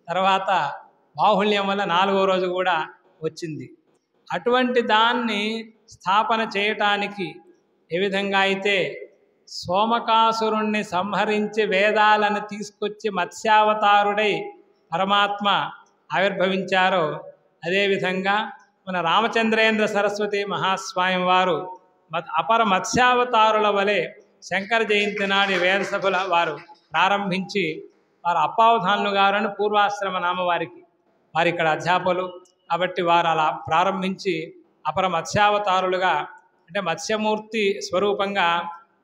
తర్వాత బాహుళ్యం వల్ల 4వ రోజు కూడా వచ్చింది. అటువంటి దాన్ని స్థాపన చేయటానికి ఏ విధంగా అయితే సోమకాసురుణ్ణి సంహరించి వేదాలను తీసుకొచ్చి మత్స్యావతారుడై పరమాత్మ ఆవిర్భవించారో, అదేవిధంగా మన రామచంద్రేంద్ర సరస్వతి మహాస్వామి వారు అపర మత్స్యావతారుల వలె శంకర జయంతి నాడు వేద సభల వారు ప్రారంభించి వారు అప్పావధానులు గారని పూర్వాశ్రమ నామ వారికి వారి ఇక్కడ అధ్యాపకులు కాబట్టి వారు అలా ప్రారంభించి అపర మత్స్యావతారులుగా అంటే మత్స్యమూర్తి స్వరూపంగా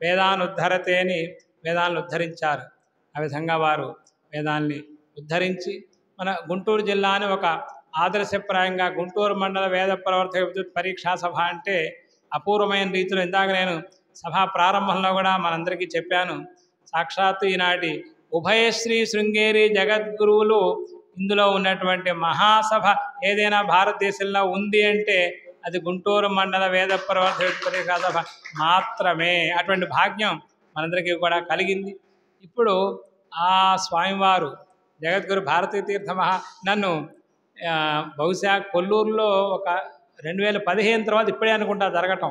వేదానుద్ధరతే అని వేదాలను ఉద్ధరించారు. ఆ విధంగా వారు వేదాల్ని ఉద్ధరించి మన గుంటూరు జిల్లాని ఒక ఆదర్శప్రాయంగా గుంటూరు మండల వేద ప్రవర్తక విద్యుత్ పరీక్షా సభ అంటే అపూర్వమైన రీతిలో ఇందాక నేను సభా ప్రారంభంలో కూడా మనందరికీ చెప్పాను. సాక్షాత్తు ఈనాటి ఉభయశ్రీ శృంగేరి జగద్గురువులు ఇందులో ఉన్నటువంటి మహాసభ ఏదైనా భారతదేశంలో ఉంది అంటే అది గుంటూరు మండల వేద ప్రవర్తక పరీక్షా సభ మాత్రమే. అటువంటి భాగ్యం మనందరికీ కూడా కలిగింది. ఇప్పుడు ఆ స్వామివారు జగద్గురు భారతీ తీర్థ నన్ను బహుశా కొల్లూరులో ఒక 2015 తర్వాత ఇప్పుడే అనుకుంటా జరగటం.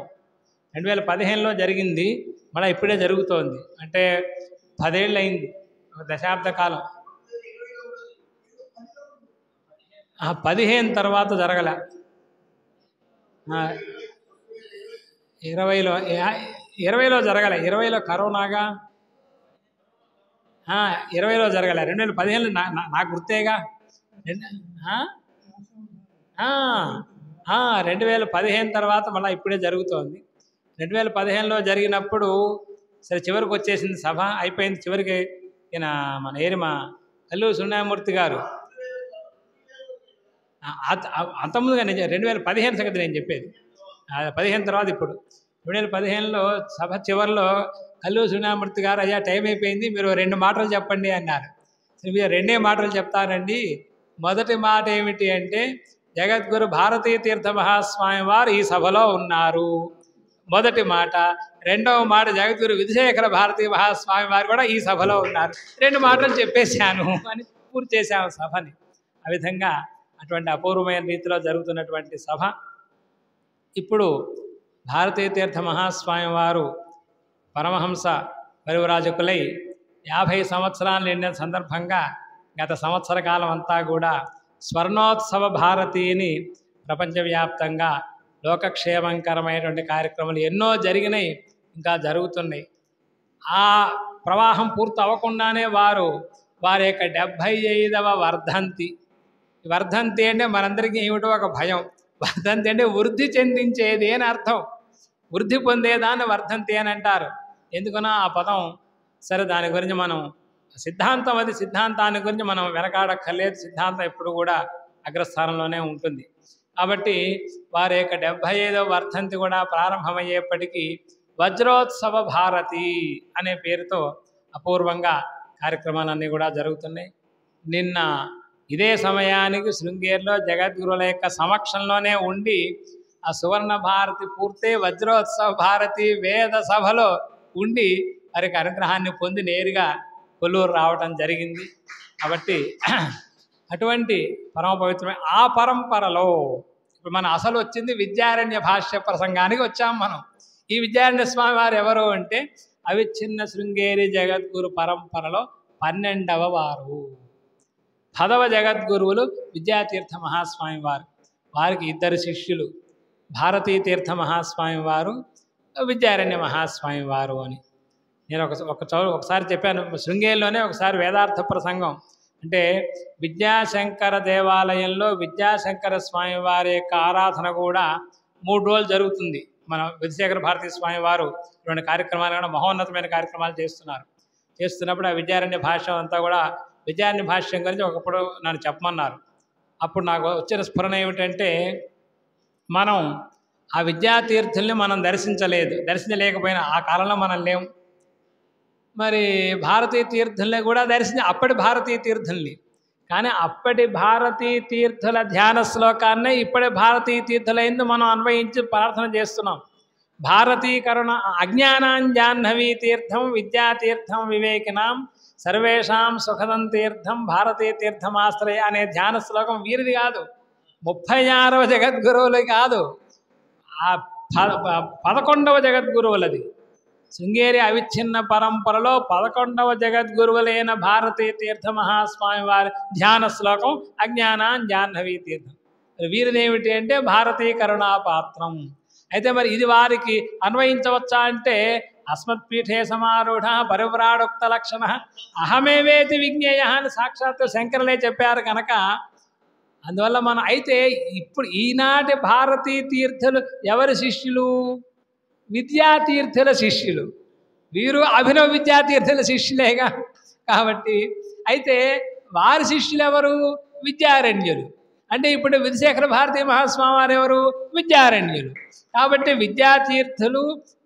2015లో జరిగింది, మళ్ళీ ఇప్పుడే జరుగుతోంది. అంటే 10 ఏళ్ళు అయింది, ఒక దశాబ్ద కాలం. 15 తర్వాత జరగలే, 20లో జరగలే. 20లో కరోనాగా 20లో జరగలే. 2015 నాకు గుర్తేగా. 2015 తర్వాత మళ్ళీ ఇప్పుడే జరుగుతోంది. 2015లో జరిగినప్పుడు సరే చివరికి వచ్చేసింది, సభ అయిపోయింది. చివరికి ఈయన మన మా అల్లూరి సుబ్రహ్మణ్యమూర్తి గారు అంతకుముందుగా 2015 సంగతి నేను చెప్పేది. 15 తర్వాత ఇప్పుడు 2015లో సభ చివరిలో అల్లూరి సుబ్రహ్మణ్యమూర్తి గారు అయ్యా టైం అయిపోయింది, మీరు 2 మాటలు చెప్పండి అన్నారు. మీరు 2 మాటలు చెప్తారండి. మొదటి మాట ఏమిటి అంటే జగద్గురు భారతీ తీర్థ మహాస్వామి వారు ఈ సభలో ఉన్నారు, మొదటి మాట. రెండవ మాట జగద్గురు విధుశేఖర భారతీ మహాస్వామి వారు కూడా ఈ సభలో ఉన్నారు. 2 మాటలు చెప్పేశాను అని పూర్తి చేశాము సభని. ఆ విధంగా అటువంటి అపూర్వమైన రీతిలో జరుగుతున్నటువంటి సభ. ఇప్పుడు భారతీ తీర్థ మహాస్వామి వారు పరమహంస పరివ్రాజకులై 50 సంవత్సరాలు నిండిన సందర్భంగా గత సంవత్సర కాలం అంతా కూడా స్వర్ణోత్సవ భారతీని ప్రపంచవ్యాప్తంగా లోకక్షేమంకరమైనటువంటి కార్యక్రమాలు ఎన్నో జరిగినాయి, ఇంకా జరుగుతున్నాయి. ఆ ప్రవాహం పూర్తి అవ్వకుండానే వారి యొక్క 75వ వర్ధంతి. వర్ధంతి అంటే మనందరికీ ఏమిటో ఒక భయం. వర్ధంతి అంటే వృద్ధి చెందించేది అని అర్థం. వృద్ధి పొందేదాన్ని వర్ధంతి అని అంటారు. ఎందుకన్నా ఆ పదం సరే, దాని గురించి మనం సిద్ధాంతం, అది సిద్ధాంతాన్ని గురించి మనం వెనకాడక్కర్లేదు. సిద్ధాంతం ఎప్పుడు కూడా అగ్రస్థానంలోనే ఉంటుంది. కాబట్టి వారి యొక్క 75వ వర్ధంతి కూడా ప్రారంభమయ్యేప్పటికీ వజ్రోత్సవ భారతి అనే పేరుతో అపూర్వంగా కార్యక్రమాలన్నీ కూడా జరుగుతున్నాయి. నిన్న ఇదే సమయానికి శృంగేరిలో జగద్గురుల యొక్క సమక్షంలోనే ఉండి ఆ సువర్ణ భారతి పూర్తే వజ్రోత్సవ భారతి వేద సభలో ఉండి వారికి అనుగ్రహాన్ని పొంది నేరుగా కొల్లూరు రావటం జరిగింది. కాబట్టి అటువంటి పరమ పవిత్రమైన ఆ పరంపరలో ఇప్పుడు మన అసలు వచ్చింది విద్యారణ్య భాష్య ప్రసంగానికి వచ్చాం మనం. ఈ విద్యారణ్య స్వామి వారు ఎవరు అంటే అవిచ్ఛిన్న శృంగేరి జగద్గురు పరంపరలో 12వ వారు. 10వ జగద్గురువులు విద్యాతీర్థ మహాస్వామి వారు, వారికి 2 శిష్యులు, భారతీ తీర్థ మహాస్వామి వారు, విద్యారణ్య మహాస్వామి వారు అని నేను ఒకసారి చెప్పాను. శృంగేరిలోనే ఒకసారి వేదార్థ ప్రసంగం అంటే విద్యాశంకర దేవాలయంలో విద్యాశంకర స్వామి వారి యొక్క ఆరాధన కూడా 3 రోజులు జరుగుతుంది. మన విధుశేఖర భారతీ స్వామి వారు ఇటువంటి కార్యక్రమాలు కూడా మహోన్నతమైన కార్యక్రమాలు చేస్తున్నప్పుడు ఆ విద్యారణ్య భాష్యం అంతా కూడా విద్యారణ్య భాష్యం గురించి ఒకప్పుడు నన్ను చెప్పమన్నారు. అప్పుడు నాకు వచ్చిన స్ఫురణ ఏమిటంటే మనం ఆ విద్యాతీర్థుల్ని మనం దర్శించలేకపోయినా ఆ కాలంలో మనం లేము. మరి భారతీయ తీర్థుల్ని కూడా అప్పటి భారతీయ తీర్థుల్ని, కానీ అప్పటి భారతీయ తీర్థుల ధ్యాన శ్లోకాన్నే ఇప్పటి భారతీయ తీర్థులైంది మనం అన్వయించి ప్రార్థన చేస్తున్నాం. భారతీకరణ అజ్ఞానాం జాహ్నవీ తీర్థం విద్యాతీర్థం వివేకినాం సర్వేషాం సుఖదం తీర్థం భారతీయ తీర్థమాశ్రయ అనే ధ్యాన శ్లోకం వీరిది కాదు, 36వ జగద్గురువులు కాదు, ఆ 11వ జగద్గురువులది. శృంగేరి అవిచ్ఛిన్న పరంపరలో 11వ జగద్గురువులైన భారతీ తీర్థ మహాస్వామి వారి ధ్యాన శ్లోకం అజ్ఞానాం జాహ్నవీ తీర్థం. వీరిదేమిటి అంటే భారతీ కరుణాపాత్రం. అయితే మరి ఇది వారికి అన్వయించవచ్చా అంటే అస్మత్పీఠే సమారూఢ పరివ్రాడోక్త లక్షణ అహమేవేతి విజ్ఞేయ అని సాక్షాత్తు శంకరులే చెప్పారు కనుక అందువల్ల మనం అయితే ఇప్పుడు ఈనాటి భారతీ తీర్థులు ఎవరి శిష్యులు? విద్యాతీర్థుల శిష్యులు. వీరు అభినవ విద్యాతీర్థుల శిష్యులేగా. కాబట్టి అయితే వారి శిష్యులు ఎవరు? విద్యారణ్యులు. అంటే ఇప్పుడు విధుశేఖర భారతీ మహాస్వామి వారు ఎవరు? విద్యారణ్యులు. కాబట్టి విద్యాతీర్థులు,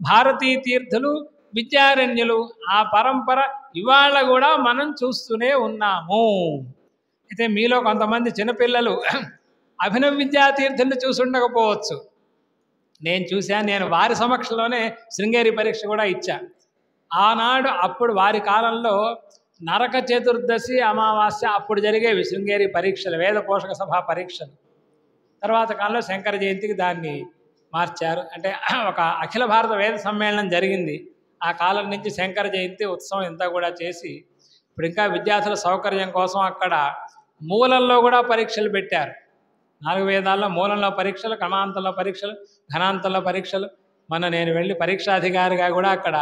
భారతీ తీర్థులు, విద్యారణ్యులు ఆ పరంపర ఇవాళ కూడా మనం చూస్తూనే ఉన్నాము. అయితే మీలో కొంతమంది చిన్నపిల్లలు అభినవ విద్యాతీర్థుల్ని చూసి ఉండకపోవచ్చు. నేను చూశాను. నేను వారి సమక్షంలోనే శృంగేరి పరీక్ష కూడా ఇచ్చా. ఆనాడు అప్పుడు వారి కాలంలో నరక చతుర్దశి అమావాస్య అప్పుడు జరిగేవి శృంగేరి పరీక్షలు, వేద పోషక సభ పరీక్షలు. తర్వాత కాలంలో శంకర జయంతికి దాన్ని మార్చారు. అంటే ఒక అఖిల భారత వేద సమ్మేళనం జరిగింది. ఆ కాలం నుంచి శంకర జయంతి ఉత్సవం ఇంతా కూడా చేసి ఇప్పుడు ఇంకా విద్యార్థుల సౌకర్యం కోసం అక్కడ మూలంలో కూడా పరీక్షలు పెట్టారు. 4 వేదాల్లో మూలంలో పరీక్షలు, క్రమాంతంలో పరీక్షలు, ఘనాంతంలో పరీక్షలు. నేను వెళ్ళి పరీక్షాధికారిగా కూడా అక్కడ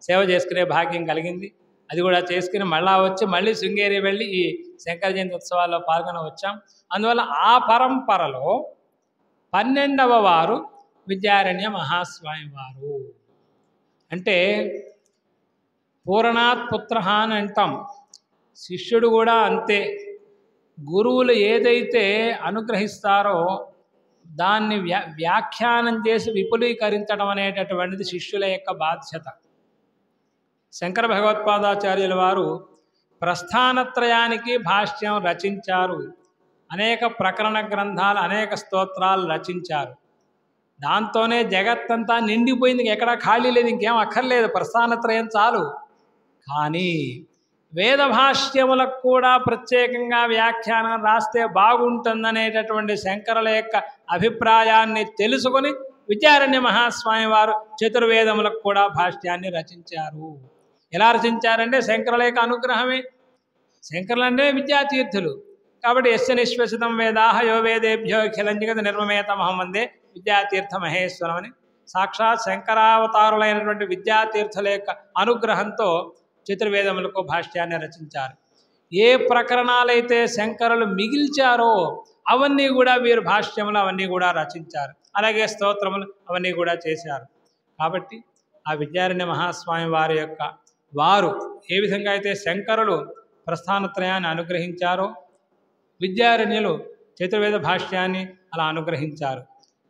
సేవ చేసుకునే భాగ్యం కలిగింది. అది కూడా చేసుకుని మళ్ళీ శృంగేరి వెళ్ళి ఈ శంకర జయంతి ఉత్సవాల్లో పాల్గొని వచ్చాం. అందువల్ల ఆ పరంపరలో 12వ వారు విద్యారణ్య మహాస్వామి వారు. అంటే పూరణాత్ పుత్ర అని అంటాం. శిష్యుడు కూడా అంతే. గురువులు ఏదైతే అనుగ్రహిస్తారో దాన్ని వ్యాఖ్యానం చేసి విపులీకరించడం అనేటటువంటిది శిష్యుల యొక్క బాధ్యత. శంకర భగవత్పాదాచార్యుల వారు ప్రస్థానత్రయానికి భాష్యం రచించారు. అనేక ప్రకరణ గ్రంథాలు, అనేక స్తోత్రాలు రచించారు. దాంతోనే జగత్తంతా నిండిపోయింది. ఎక్కడా ఖాళీ లేదు, ఇంకేం అక్కర్లేదు, ప్రస్థానత్రయం చాలు. కానీ వేద భాష్యములకు కూడా ప్రత్యేకంగా వ్యాఖ్యానం రాస్తే బాగుంటుందనేటటువంటి శంకరుల యొక్క అభిప్రాయాన్ని తెలుసుకొని విద్యారణ్య మహాస్వామి వారు చతుర్వేదములకు కూడా భాష్యాన్ని రచించారు. ఎలా రచించారంటే శంకరుల యొక్క అనుగ్రహమే. శంకరులు అంటే విద్యాతీర్థులు కాబట్టి యస్య నిశ్వసితం వేదాహ యో వేదేభ్యో అఖిలం జగత్ నిర్మమేతమహం వందే విద్యాతీర్థ మహేశ్వరం అని సాక్షాత్ శంకరావతారులైనటువంటి విద్యాతీర్థుల యొక్క అనుగ్రహంతో చతుర్వేదములకు భాష్యాన్ని రచించారు. ఏ ప్రకరణాలైతే శంకరులు మిగిల్చారో అవన్నీ కూడా వీరు భాష్యములు అవన్నీ కూడా రచించారు. అలాగే స్తోత్రములు అవన్నీ కూడా చేశారు. కాబట్టి ఆ విద్యారణ్య మహాస్వామి వారి యొక్క వారు ఏ విధంగా అయితే శంకరులు ప్రస్థానత్రయాన్ని అనుగ్రహించారో విద్యారణ్యులు చతుర్వేద భాష్యాన్ని అలా అనుగ్రహించారు.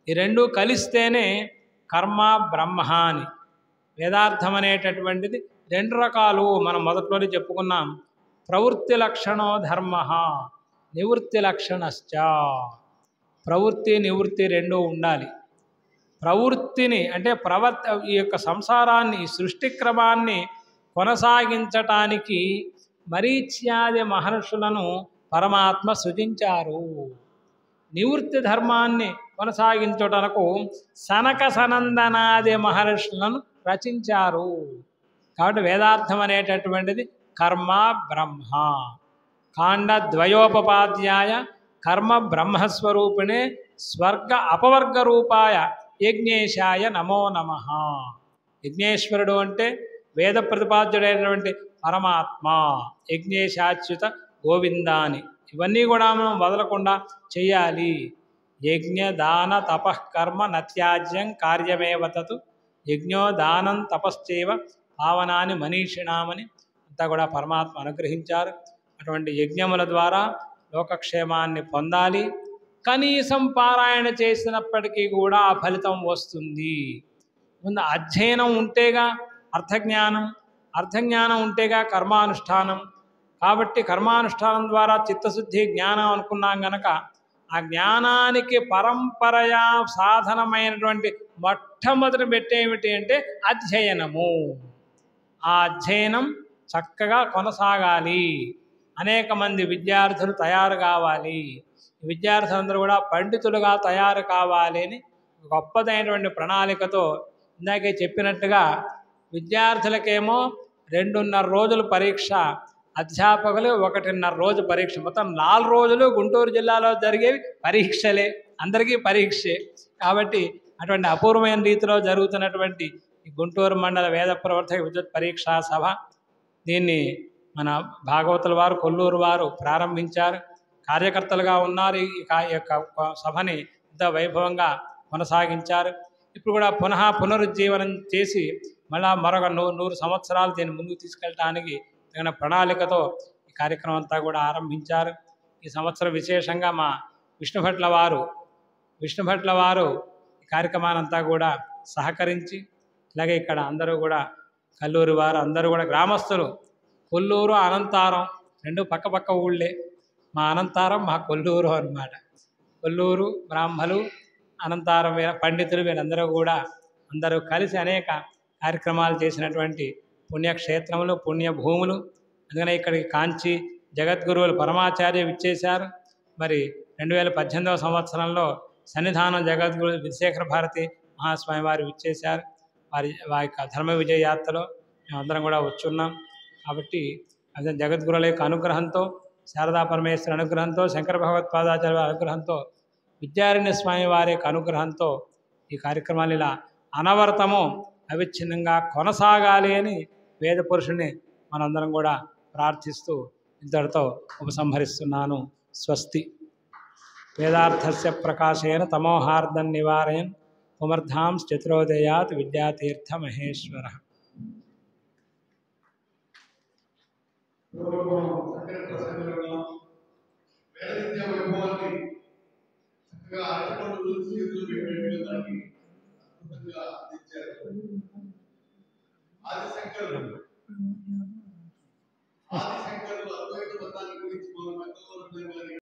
ఈ రెండు కలిస్తేనే కర్మ బ్రహ్మ అని. వేదార్థం అనేటటువంటిది 2 రకాలు. మనం మొదట్లోనే చెప్పుకున్నాం. ప్రవృత్తి లక్షణో ధర్మ, నివృత్తి లక్షణశ్చ. ప్రవృత్తి నివృత్తి 2 ఉండాలి. ప్రవృత్తిని అంటే ఈ యొక్క సంసారాన్ని, ఈ సృష్టి క్రమాన్ని కొనసాగించటానికి మరీచ్యాది మహర్షులను పరమాత్మ సృజించారు. నివృత్తి ధర్మాన్ని కొనసాగించటకు సనక సనందనాది మహర్షులను రచించారు. కాబట్టి వేదార్థం అనేటటువంటిది కర్మ బ్రహ్మ. కాండద్వయోపపాద్యాయ కర్మ బ్రహ్మస్వరూపిణే స్వర్గ అపవర్గ రూపాయ యజ్ఞేశాయ నమో నమః. యజ్ఞేశ్వరుడు అంటే వేద ప్రతిపాద్యుడైనటువంటి పరమాత్మ. యజ్ఞేశాచ్యుత గోవిందాని ఇవన్నీ కూడా మనం వదలకుండా చెయ్యాలి. యజ్ఞ దాన తపఃకర్మ నత్యాజ్యం కార్యమేవతతు యజ్ఞో దానం తపశ్చైవ పావనాని మనీషిణామని అంతా కూడా పరమాత్మ అనుగ్రహించారు. అటువంటి యజ్ఞముల ద్వారా లోకక్షేమాన్ని పొందాలి. కనీసం పారాయణ చేసినప్పటికీ కూడా ఆ ఫలితం వస్తుంది. ముందు అధ్యయనం ఉంటేగా అర్థజ్ఞానం, అర్థజ్ఞానం ఉంటేగా కర్మానుష్ఠానం. కాబట్టి కర్మానుష్ఠానం ద్వారా చిత్తశుద్ధి జ్ఞానం అనుకున్నాం గనక ఆ జ్ఞానానికి పరంపరయా సాధనమైనటువంటి మొట్టమొదటి పెట్టేమిటి అంటే అధ్యయనము. ఆ అధ్యయనం చక్కగా కొనసాగాలి. అనేక మంది విద్యార్థులు తయారు కావాలి. విద్యార్థులందరూ కూడా పండితులుగా తయారు కావాలి అని గొప్పదైనటువంటి ప్రణాళికతో ఇందాకే చెప్పినట్టుగా విద్యార్థులకేమో 2.5 రోజులు పరీక్ష, అధ్యాపకులు 1.5 రోజు పరీక్ష. మొత్తం 4 రోజులు గుంటూరు జిల్లాలో జరిగేవి పరీక్షలే. అందరికీ పరీక్షే. కాబట్టి అటువంటి అపూర్వమైన రీతిలో జరుగుతున్నటువంటి ఈ గుంటూరు మండల వేద ప్రవర్తక విద్యుత్ పరీక్షా సభ, దీన్ని మన భాగవతుల వారు కొల్లూరు వారు ప్రారంభించారు. కార్యకర్తలుగా ఉన్నారు. ఈ యొక్క సభని ఎంతో వైభవంగా కొనసాగించారు. ఇప్పుడు కూడా పునరుజ్జీవనం చేసి మళ్ళా మరొక 100 సంవత్సరాలు దీన్ని ముందుకు తీసుకెళ్ళడానికి తగిన ప్రణాళికతో ఈ కార్యక్రమం అంతా కూడా ఆరంభించారు. ఈ సంవత్సరం విశేషంగా మా విష్ణుభట్ల వారు ఈ కార్యక్రమానంతా కూడా సహకరించి, అలాగే ఇక్కడ అందరూ కూడా కల్లూరు వారు అందరూ కూడా గ్రామస్తులు, కొల్లూరు అనంతారం రెండు పక్క ఊళ్ళే. మా అనంతారం మా కొల్లూరు అన్నమాట. కొల్లూరు బ్రాహ్మలు, అనంతారం పండితులు వీళ్ళందరూ కూడా అందరూ కలిసి అనేక కార్యక్రమాలు చేసినటువంటి పుణ్యక్షేత్రములు, పుణ్యభూములు. అందుకనే ఇక్కడికి కాంచి జగద్గురువులు పరమాచార్య విచ్చేశారు. మరి 2018వ సంవత్సరంలో సన్నిధానం జగద్గురు విశేఖర భారతి మహాస్వామి వారు విచ్చేశారు. వారి యొక్క ధర్మ విజయ యాత్రలో మేమందరం కూడా వచ్చున్నాం. కాబట్టి అదే జగద్గురుల యొక్క అనుగ్రహంతో, శారదా పరమేశ్వరి అనుగ్రహంతో, శంకర భగవత్పాదాచార్య వారి అనుగ్రహంతో, విద్యారణ్య స్వామి వారి యొక్క అనుగ్రహంతో ఈ కార్యక్రమాలు ఇలా అనవరతము అవిచ్ఛిన్నంగా కొనసాగాలి అని వేద పురుషుని మనందరం కూడా ప్రార్థిస్తూ ఇంతటితో ఉపసంహరిస్తున్నాను. స్వస్తి. వేదార్థస్య ప్రకాశేన తమోహార్దం నివారయన్ పుమర్థాం చతురోదయాత్ విద్యాతీర్థ మహేశ్వర. ఆదిశంకరులు అద్వైత మతాన్ని గురించి